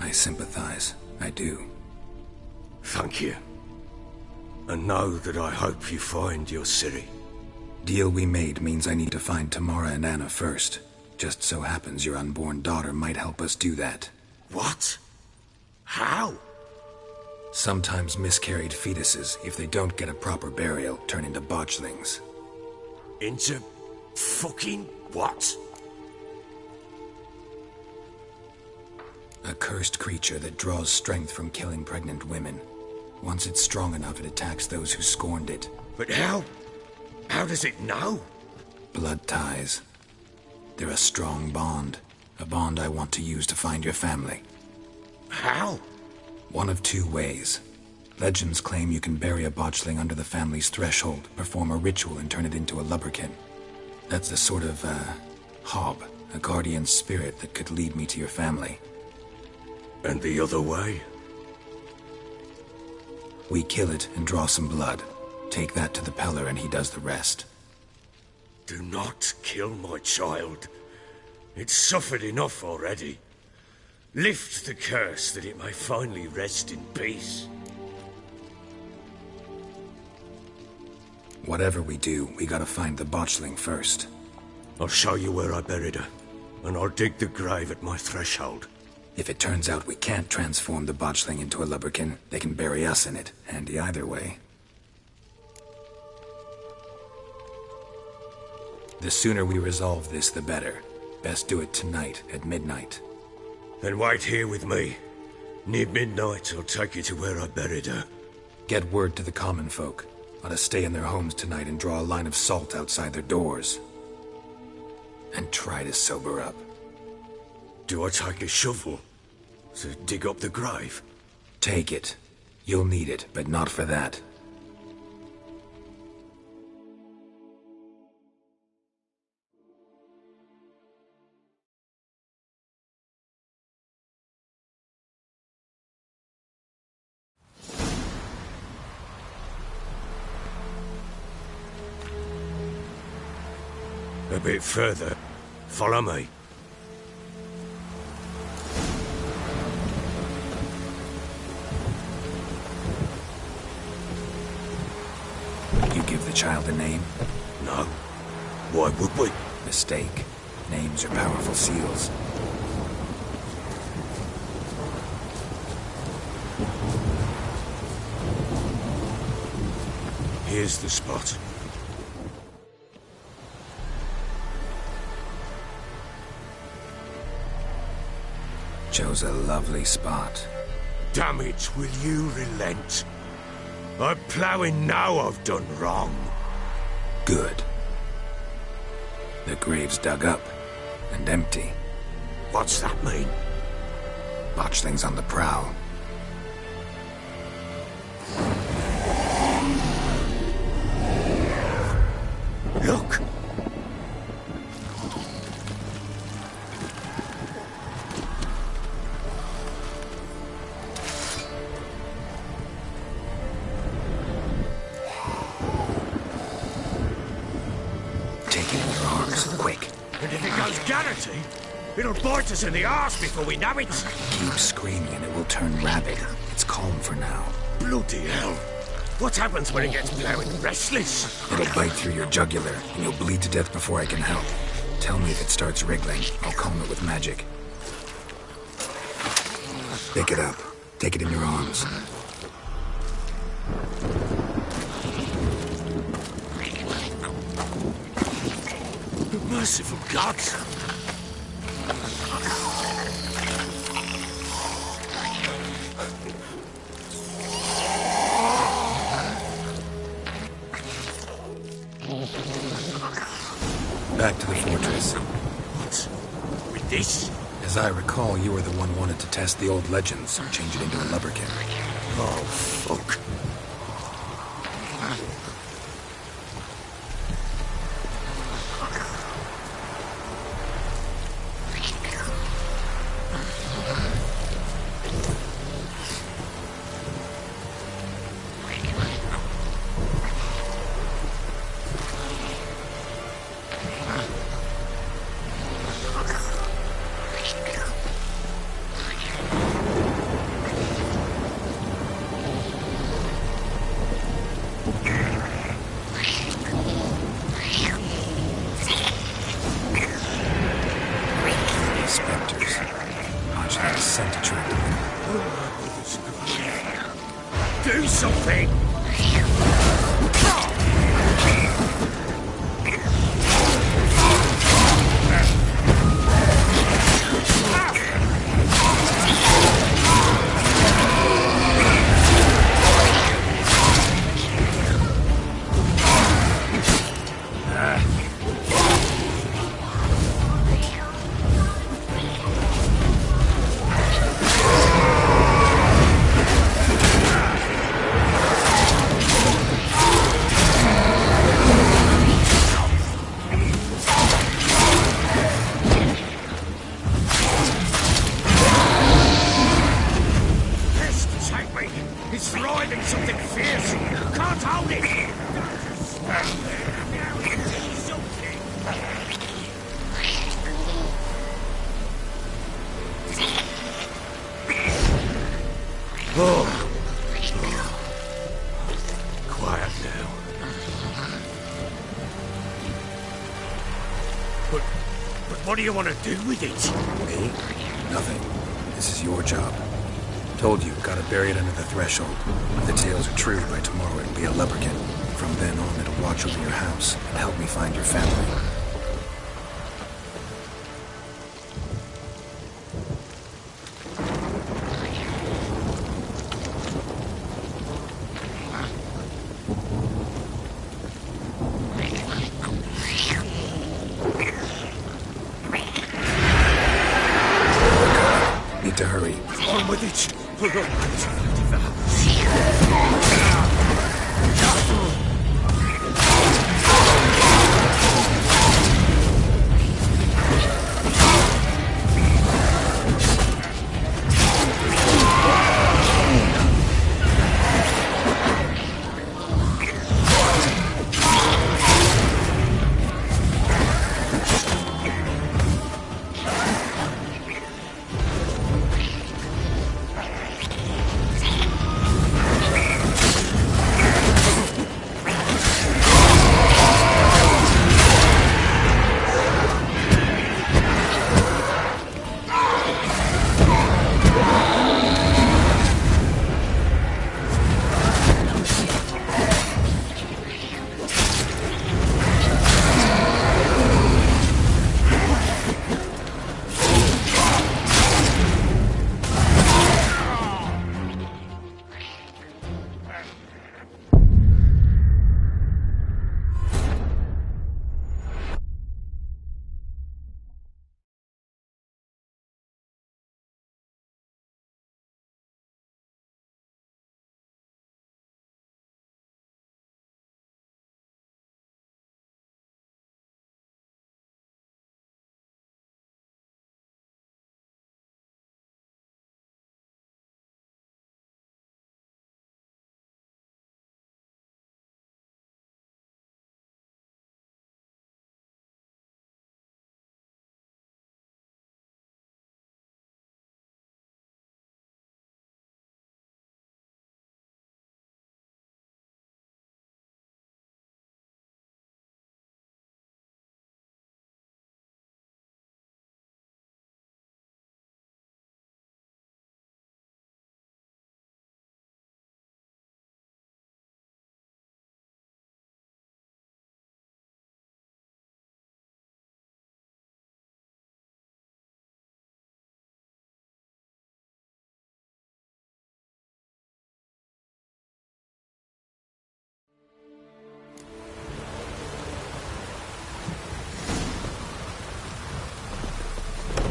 I sympathize. I do. Thank you. And know that I hope you find your Ciri. Deal we made means I need to find Tamara and Anna first. Just so happens your unborn daughter might help us do that. What? How? Sometimes miscarried fetuses, if they don't get a proper burial, turn into botchlings. Into fucking what? A cursed creature that draws strength from killing pregnant women. Once it's strong enough, it attacks those who scorned it. But how? How does it know? Blood ties. They're a strong bond. A bond I want to use to find your family. How? One of two ways. Legends claim you can bury a botchling under the family's threshold, perform a ritual and turn it into a lubberkin. That's the sort of, hob, a guardian spirit that could lead me to your family. And the other way? We kill it and draw some blood. Take that to the Peller and he does the rest. Do not kill my child. It's suffered enough already. Lift the curse that it may finally rest in peace. Whatever we do, we gotta find the botchling first. I'll show you where I buried her, and I'll dig the grave at my threshold. If it turns out we can't transform the botchling into a lubberkin, they can bury us in it. Handy either way. The sooner we resolve this, the better. Best do it tonight, at midnight. Then wait here with me. Near midnight, I'll take you to where I buried her. Get word to the common folk. Ought to stay in their homes tonight and draw a line of salt outside their doors. And try to sober up. Do I take a shovel to dig up the grave? Take it. You'll need it, but not for that. A bit further. Follow me. You give the child a name? No. Why would we? Mistake. Names are powerful seals. Here's the spot. Chose a lovely spot. Damn it, will you relent? I'm ploughing now I've done wrong. Good. The grave's dug up and empty. What's that mean? Botchling's on the prowl. Look! Guaranteed, it'll bite us in the arse before we know it. Keep screaming and it will turn rabid. It's calm for now. Bloody hell. What happens when it gets blowing restless? It'll bite through your jugular and you'll bleed to death before I can help. Tell me if it starts wriggling. I'll calm it with magic. Pick it up. Take it in your arms. Merciful gods! Back to the fortress. What? With this? As I recall, you were the one wanted to test the old legends, change it into a lubberkin. Oh, fuck. But what do you want to do with it? Me? Nothing. This is your job. Told you, gotta bury it under the threshold. If the tales are true, by tomorrow it'll be a leprechaun. From then on, it'll watch over your house and help me find your family. Need to hurry. On with it!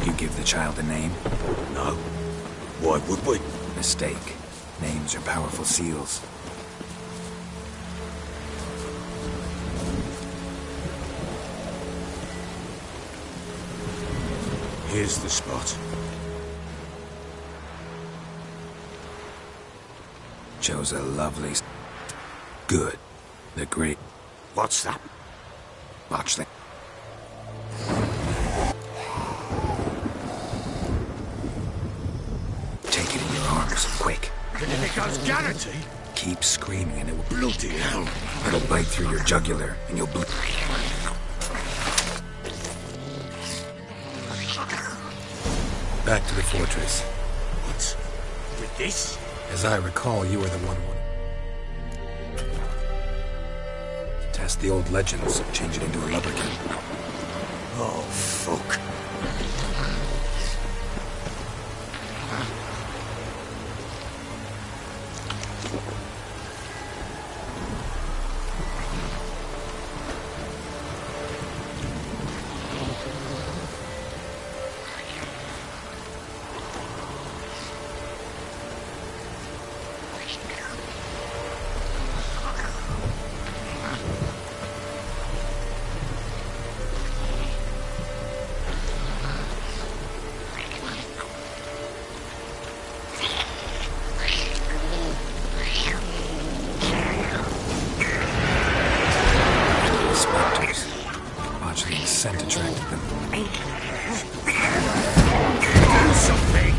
You give the child a name? No. Why would we? Mistake. Names are powerful seals. Here's the spot. Chose a lovely... Good. The great... What's that? Botchling. Take it in your arms, quick. If it goes guaranteed? Keep screaming and it will... Bloody hell. It'll bite through your jugular and you'll bleed. Back to the fortress. What? With this? As I recall, you were the one. Test the old legends, change it into a leprechaun. Oh, fuck. Scent attracted them. Do something!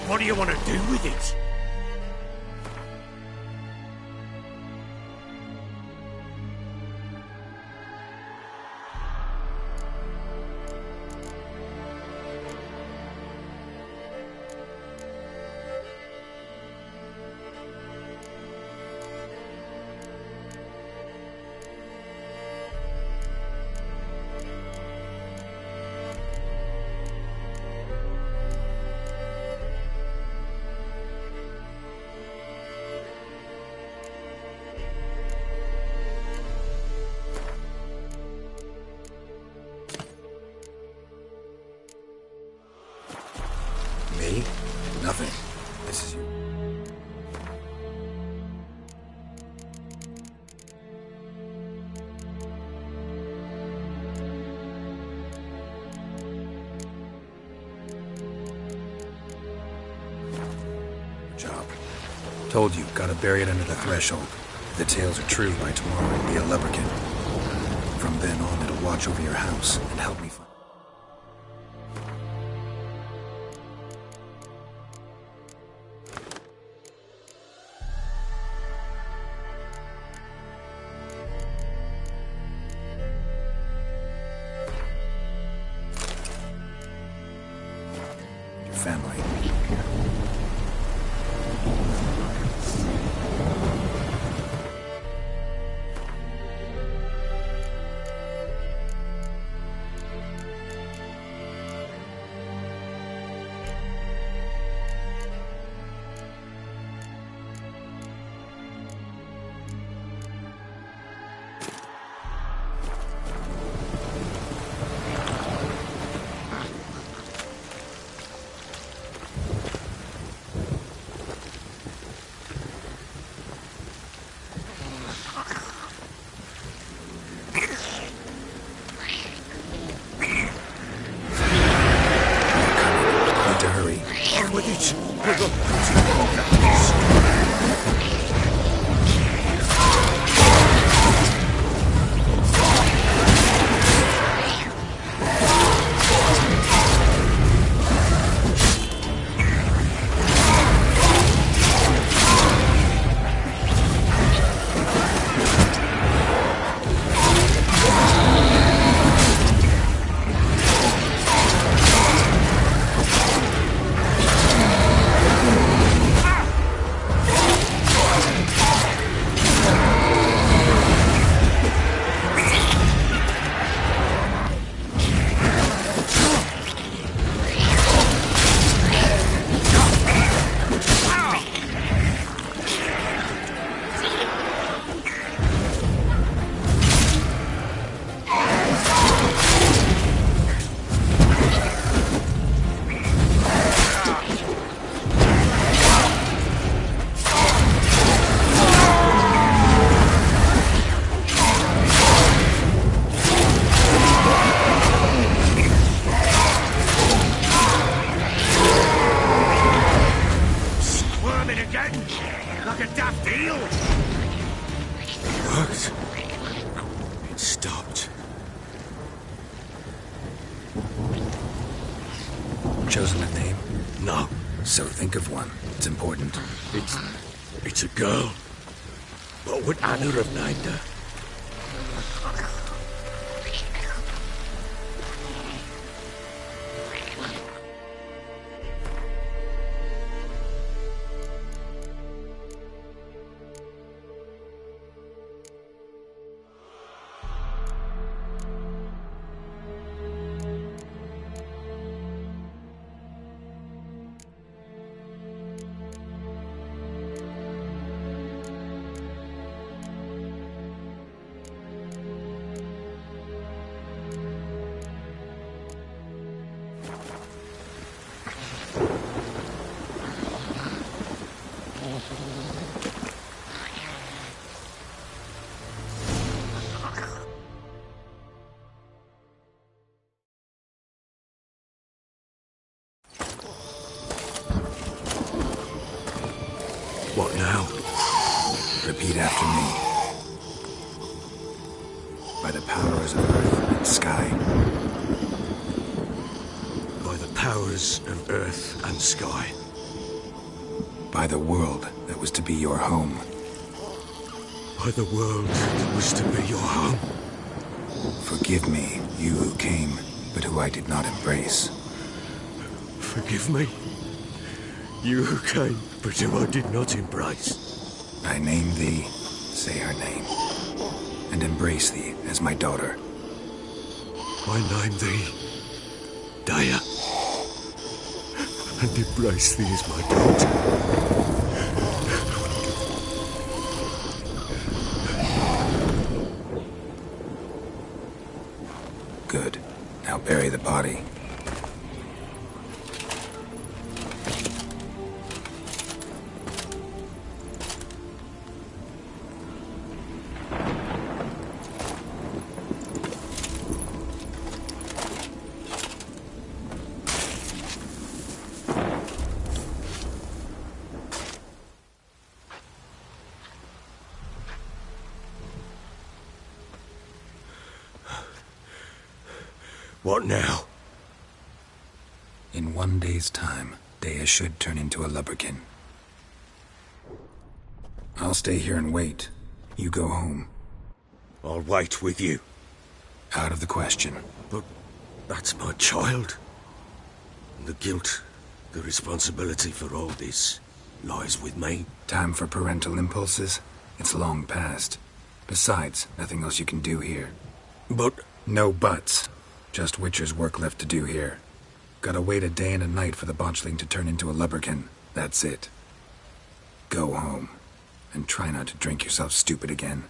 What do you want to do with it? Me? Nothing. This is you. Job. Told you, gotta bury it under the threshold. If the tales are true, by tomorrow it'll be a lubberkin. From then on, it'll watch over your house and help me find... family. Chosen a name? No. So think of one. It's important. It's a girl. What would Anna have named her? What now? Repeat after me. By the powers of earth and sky. By the powers of earth and sky. By the world that was to be your home. By the world that was to be your home. Forgive me, you who came, but who I did not embrace. Forgive me, you who came, but who I did not embrace. I name thee, say her name, and embrace thee as my daughter. I name thee, Daya, and embrace thee as my daughter. Good. Now bury the body. What now? In 1 day's time, Dea should turn into a lubberkin. I'll stay here and wait. You go home. I'll wait with you. Out of the question. But that's my child. And the guilt, the responsibility for all this lies with me. Time for parental impulses? It's long past. Besides, nothing else you can do here. But... No buts. Just Witcher's work left to do here. Gotta wait a day and a night for the botchling to turn into a lubberkin. That's it. Go home. And try not to drink yourself stupid again.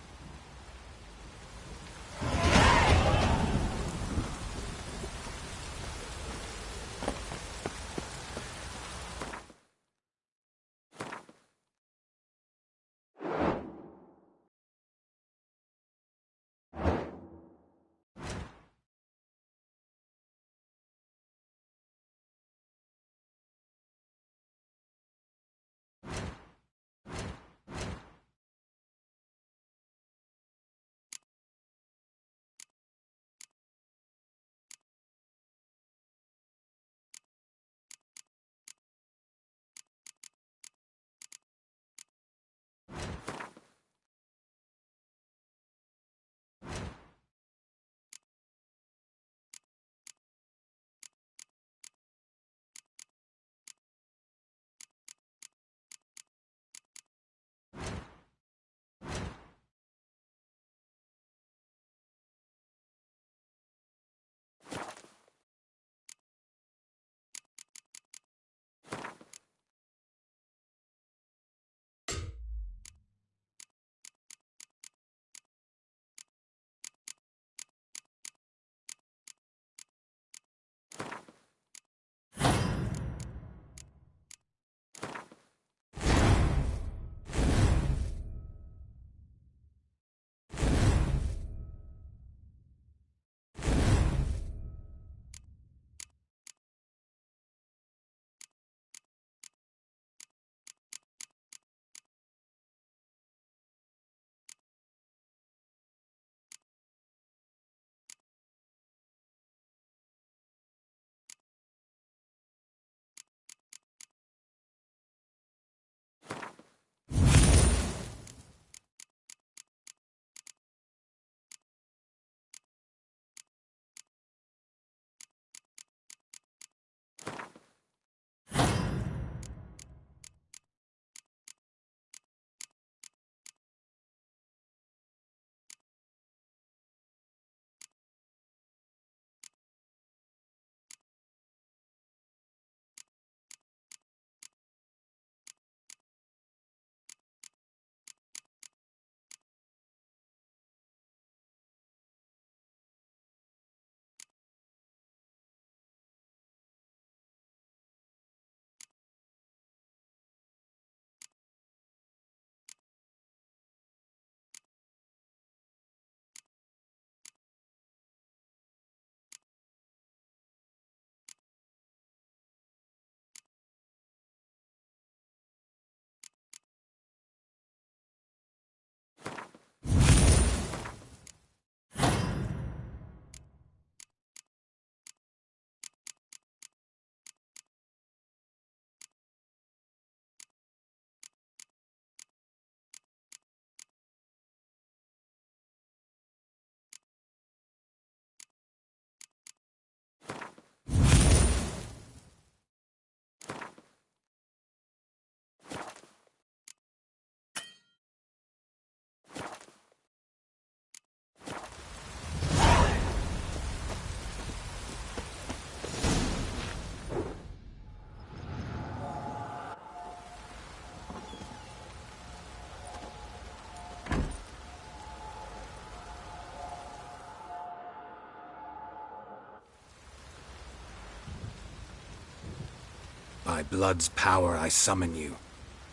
By blood's power I summon you.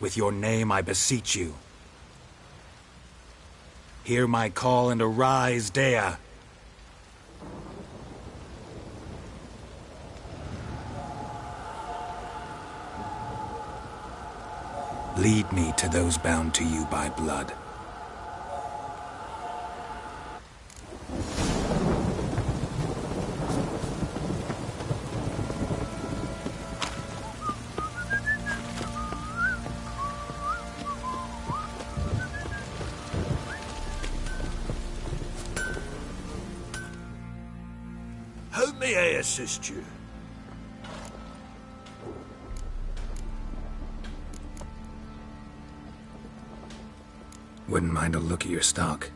With your name I beseech you. Hear my call and arise, Dea. Lead me to those bound to you by blood. How may I assist you? Wouldn't mind a look at your stock.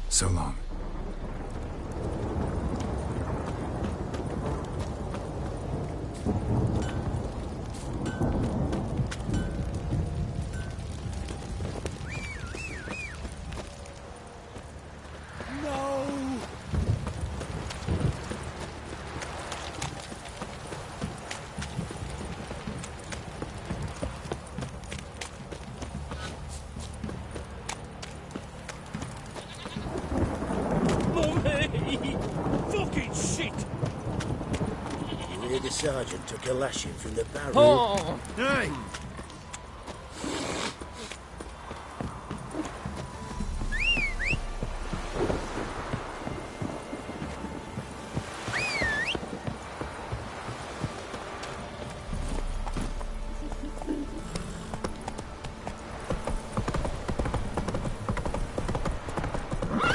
So long. Fucking shit! You hear the sergeant took a lashing from the barrel? Oh! Hey!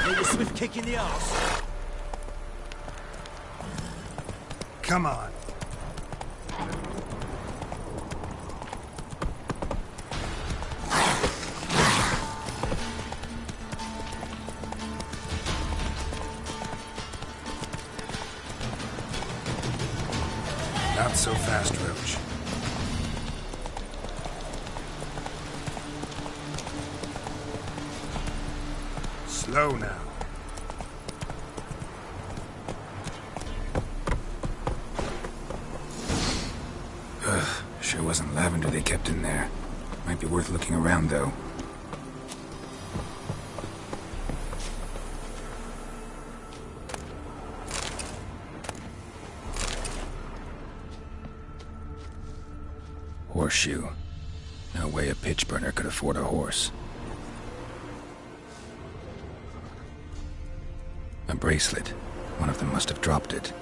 Need a swift kick in the arse. Come on. Not so fast, Roach. Slow now. Sure wasn't lavender they kept in there. Might be worth looking around, though. Horseshoe. No way a pitch burner could afford a horse. A bracelet. One of them must have dropped it.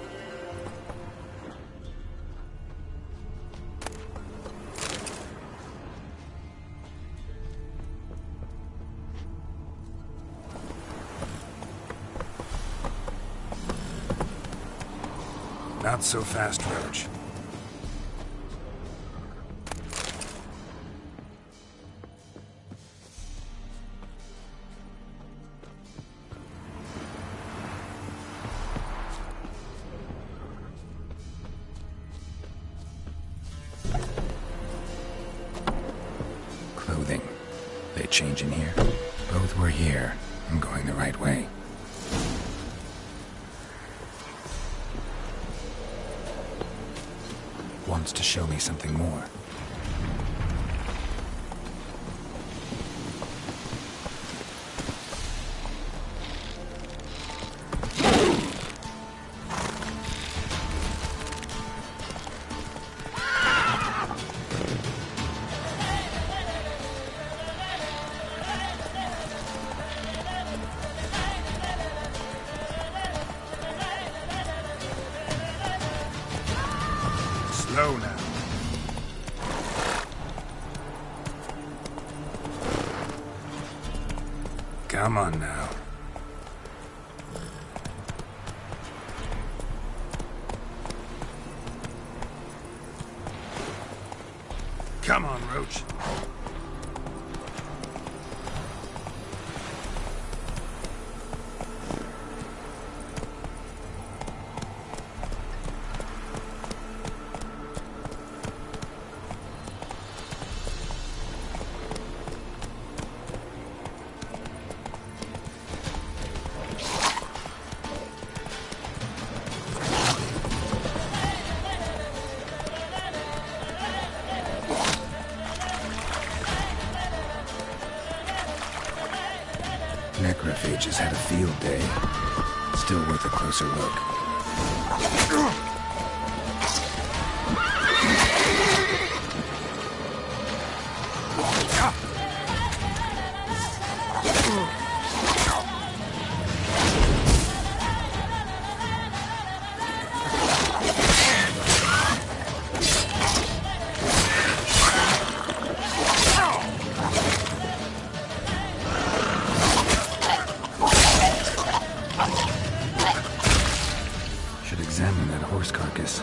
Not so fast, Roach. Clothing. They change in here? Both were here. I'm going the right way. Wants to show me something more. Slow now. Come on now. Come on, Roach. Necrophages had a field day. Still worth a closer look. Examine that horse carcass.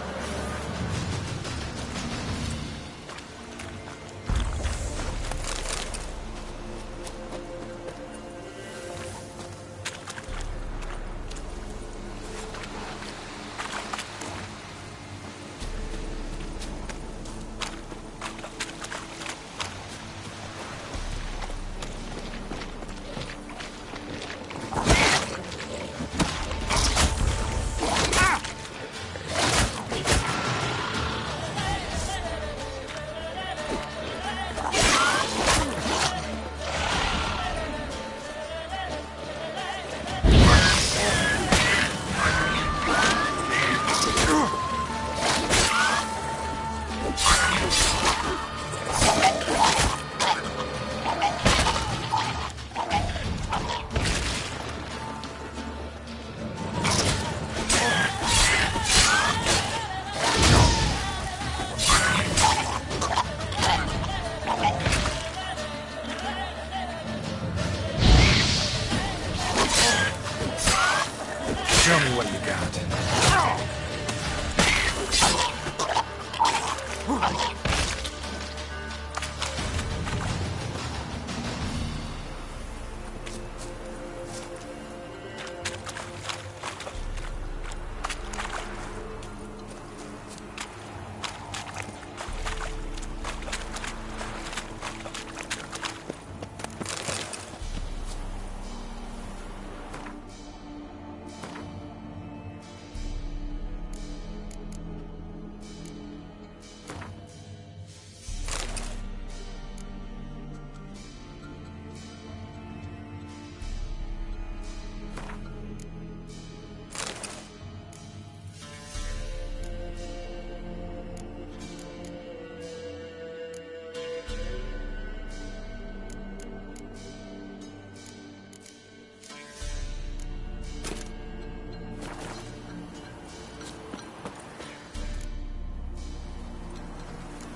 Show me what you got.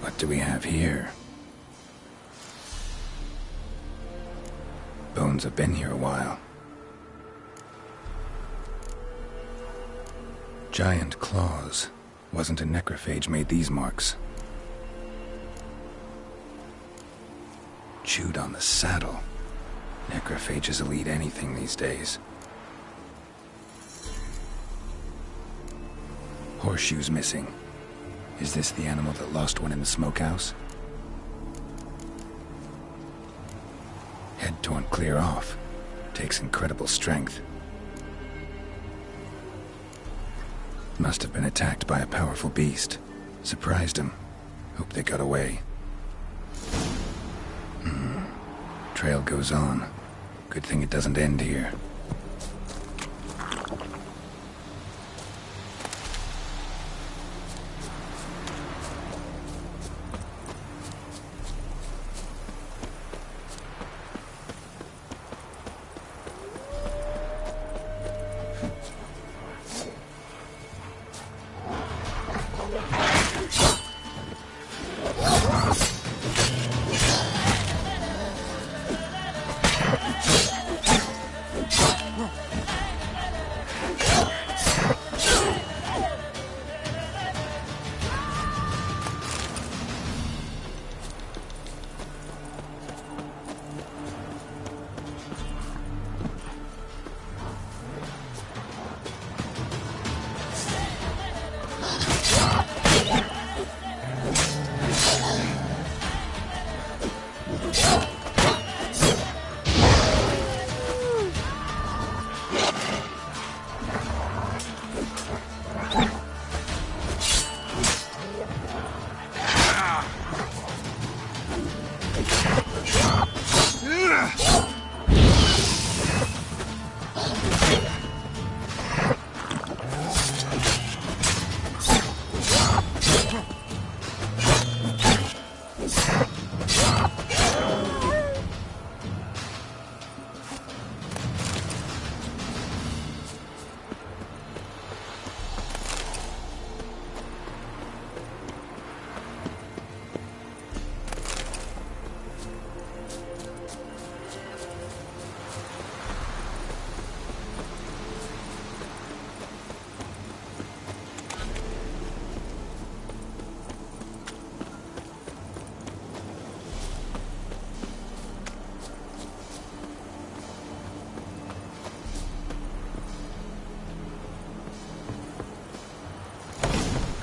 What do we have here? Bones have been here a while. Giant claws. Wasn't a necrophage made these marks. Chewed on the saddle. Necrophages will eat anything these days. Horseshoes missing. Is this the animal that lost one in the smokehouse? Head torn clear off. Takes incredible strength. Must have been attacked by a powerful beast. Surprised him. Hope they got away. Trail goes on. Good thing it doesn't end here.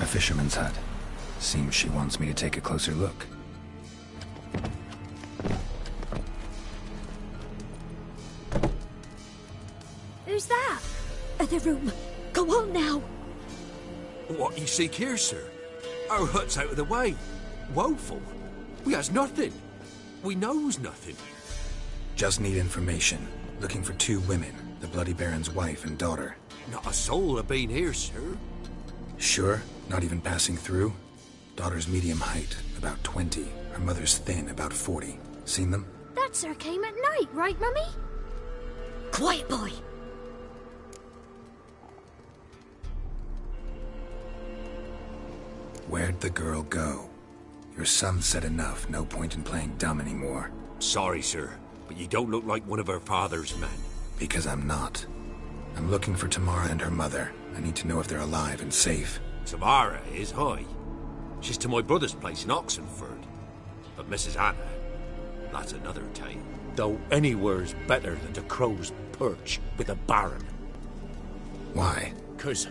fisherman's hut. Seems she wants me to take a closer look. Who's that? The room. Go on now. What you seek here, sir? Our hut's out of the way. Woeful. We has nothing. We knows nothing. Just need information. Looking for 2 women, the Bloody Baron's wife and daughter. Not a soul have been here, sir. Sure? Not even passing through? Daughter's medium height, about 20. Her mother's thin, about 40. Seen them? That sir came at night, right, Mummy? Quiet, boy. Where'd the girl go? Your son said enough, no point in playing dumb anymore. Sorry, sir, but you don't look like one of her father's men. Because I'm not. I'm looking for Tamara and her mother. I need to know if they're alive and safe. Tamara is high. She's to my brother's place in Oxenford. But Mrs. Anna, that's another tale. Though anywhere's better than the Crow's Perch with a Baron. Why? 'Cause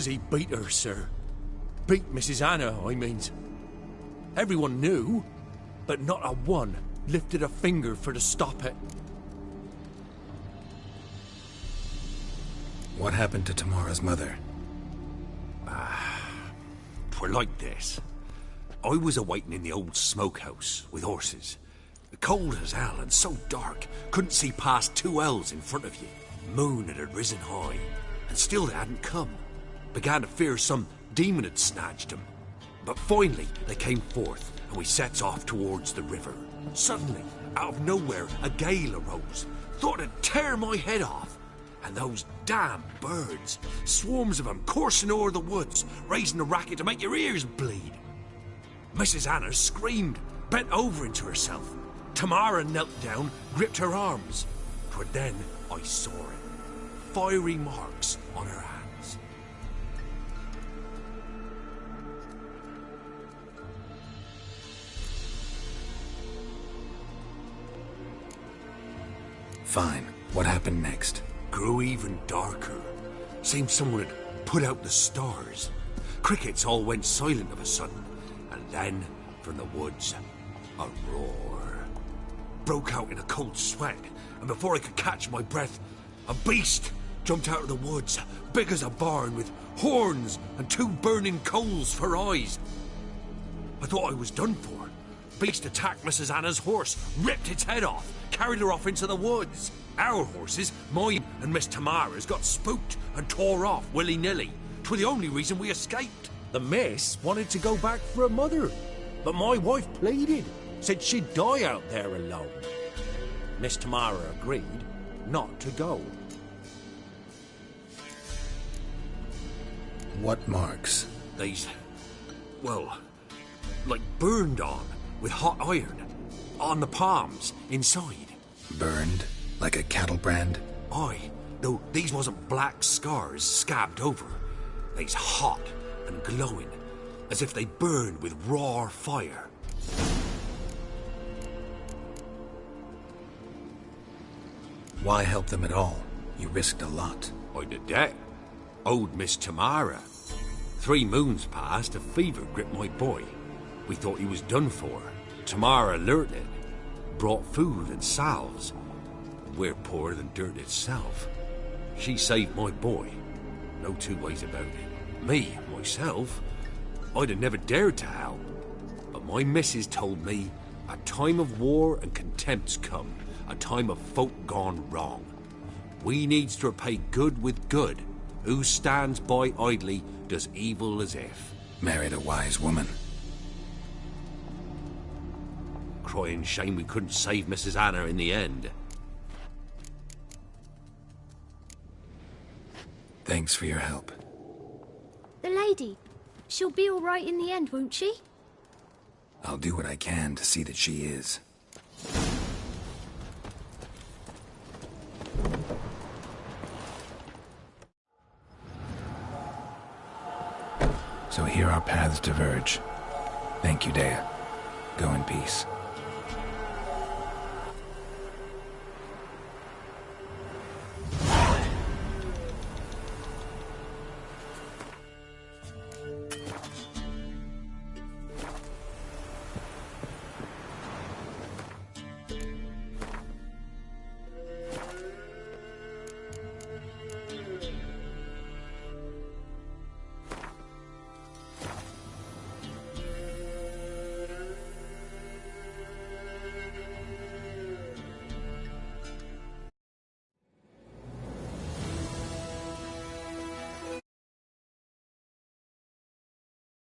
he beat her, sir. Beat Mrs. Anna, I means. Everyone knew, but not a one lifted a finger for to stop it. What happened to Tamara's mother? 'Twere like this. I was awaiting in the old smokehouse with horses. Cold as hell and so dark, couldn't see past 2 ells in front of you. Moon had risen high, and still they hadn't come. Began to fear some demon had snatched them. But finally they came forth, and we sets off towards the river. Suddenly, out of nowhere, a gale arose. Thought it'd tear my head off. And those damn birds, swarms of them coursing o'er the woods, raising a racket to make your ears bleed. Mrs. Anna screamed, bent over into herself. Tamara knelt down, gripped her arms. 'Twere then I saw it. Fiery marks on her hands. Fine. What happened next? Grew even darker. Seemed someone had put out the stars. Crickets all went silent of a sudden, and then, from the woods, a roar. Broke out in a cold sweat, and before I could catch my breath, a beast jumped out of the woods, big as a barn, with horns and 2 burning coals for eyes. I thought I was done for. Beast attacked Mrs. Anna's horse, ripped its head off, carried her off into the woods. Our horses, mine and Miss Tamara's, got spooked and tore off willy-nilly. 'Twere the only reason we escaped. The miss wanted to go back for her mother, but my wife pleaded, said she'd die out there alone. Miss Tamara agreed not to go. What marks? These, well, like burned on with hot iron. On the palms, inside. Burned? Like a cattle brand? Aye, though these wasn't black scars scabbed over. They's hot and glowing, as if they burned with raw fire. Why help them at all? You risked a lot. I'd a debt. Owed Miss Tamara. 3 moons passed, a fever gripped my boy. We thought he was done for. Tamara learnt it. Brought food and salves. We're poorer than dirt itself. She saved my boy. No 2 ways about it. Me, myself, I'd have never dared to help. But my missus told me a time of war and contempt's come. A time of folk gone wrong. We needs to repay good with good. Who stands by idly does evil as if. Married a wise woman. Crying shame we couldn't save Mrs. Anna in the end. Thanks for your help. The lady. She'll be all right in the end, won't she? I'll do what I can to see that she is. So here our paths diverge. Thank you, Dea. Go in peace.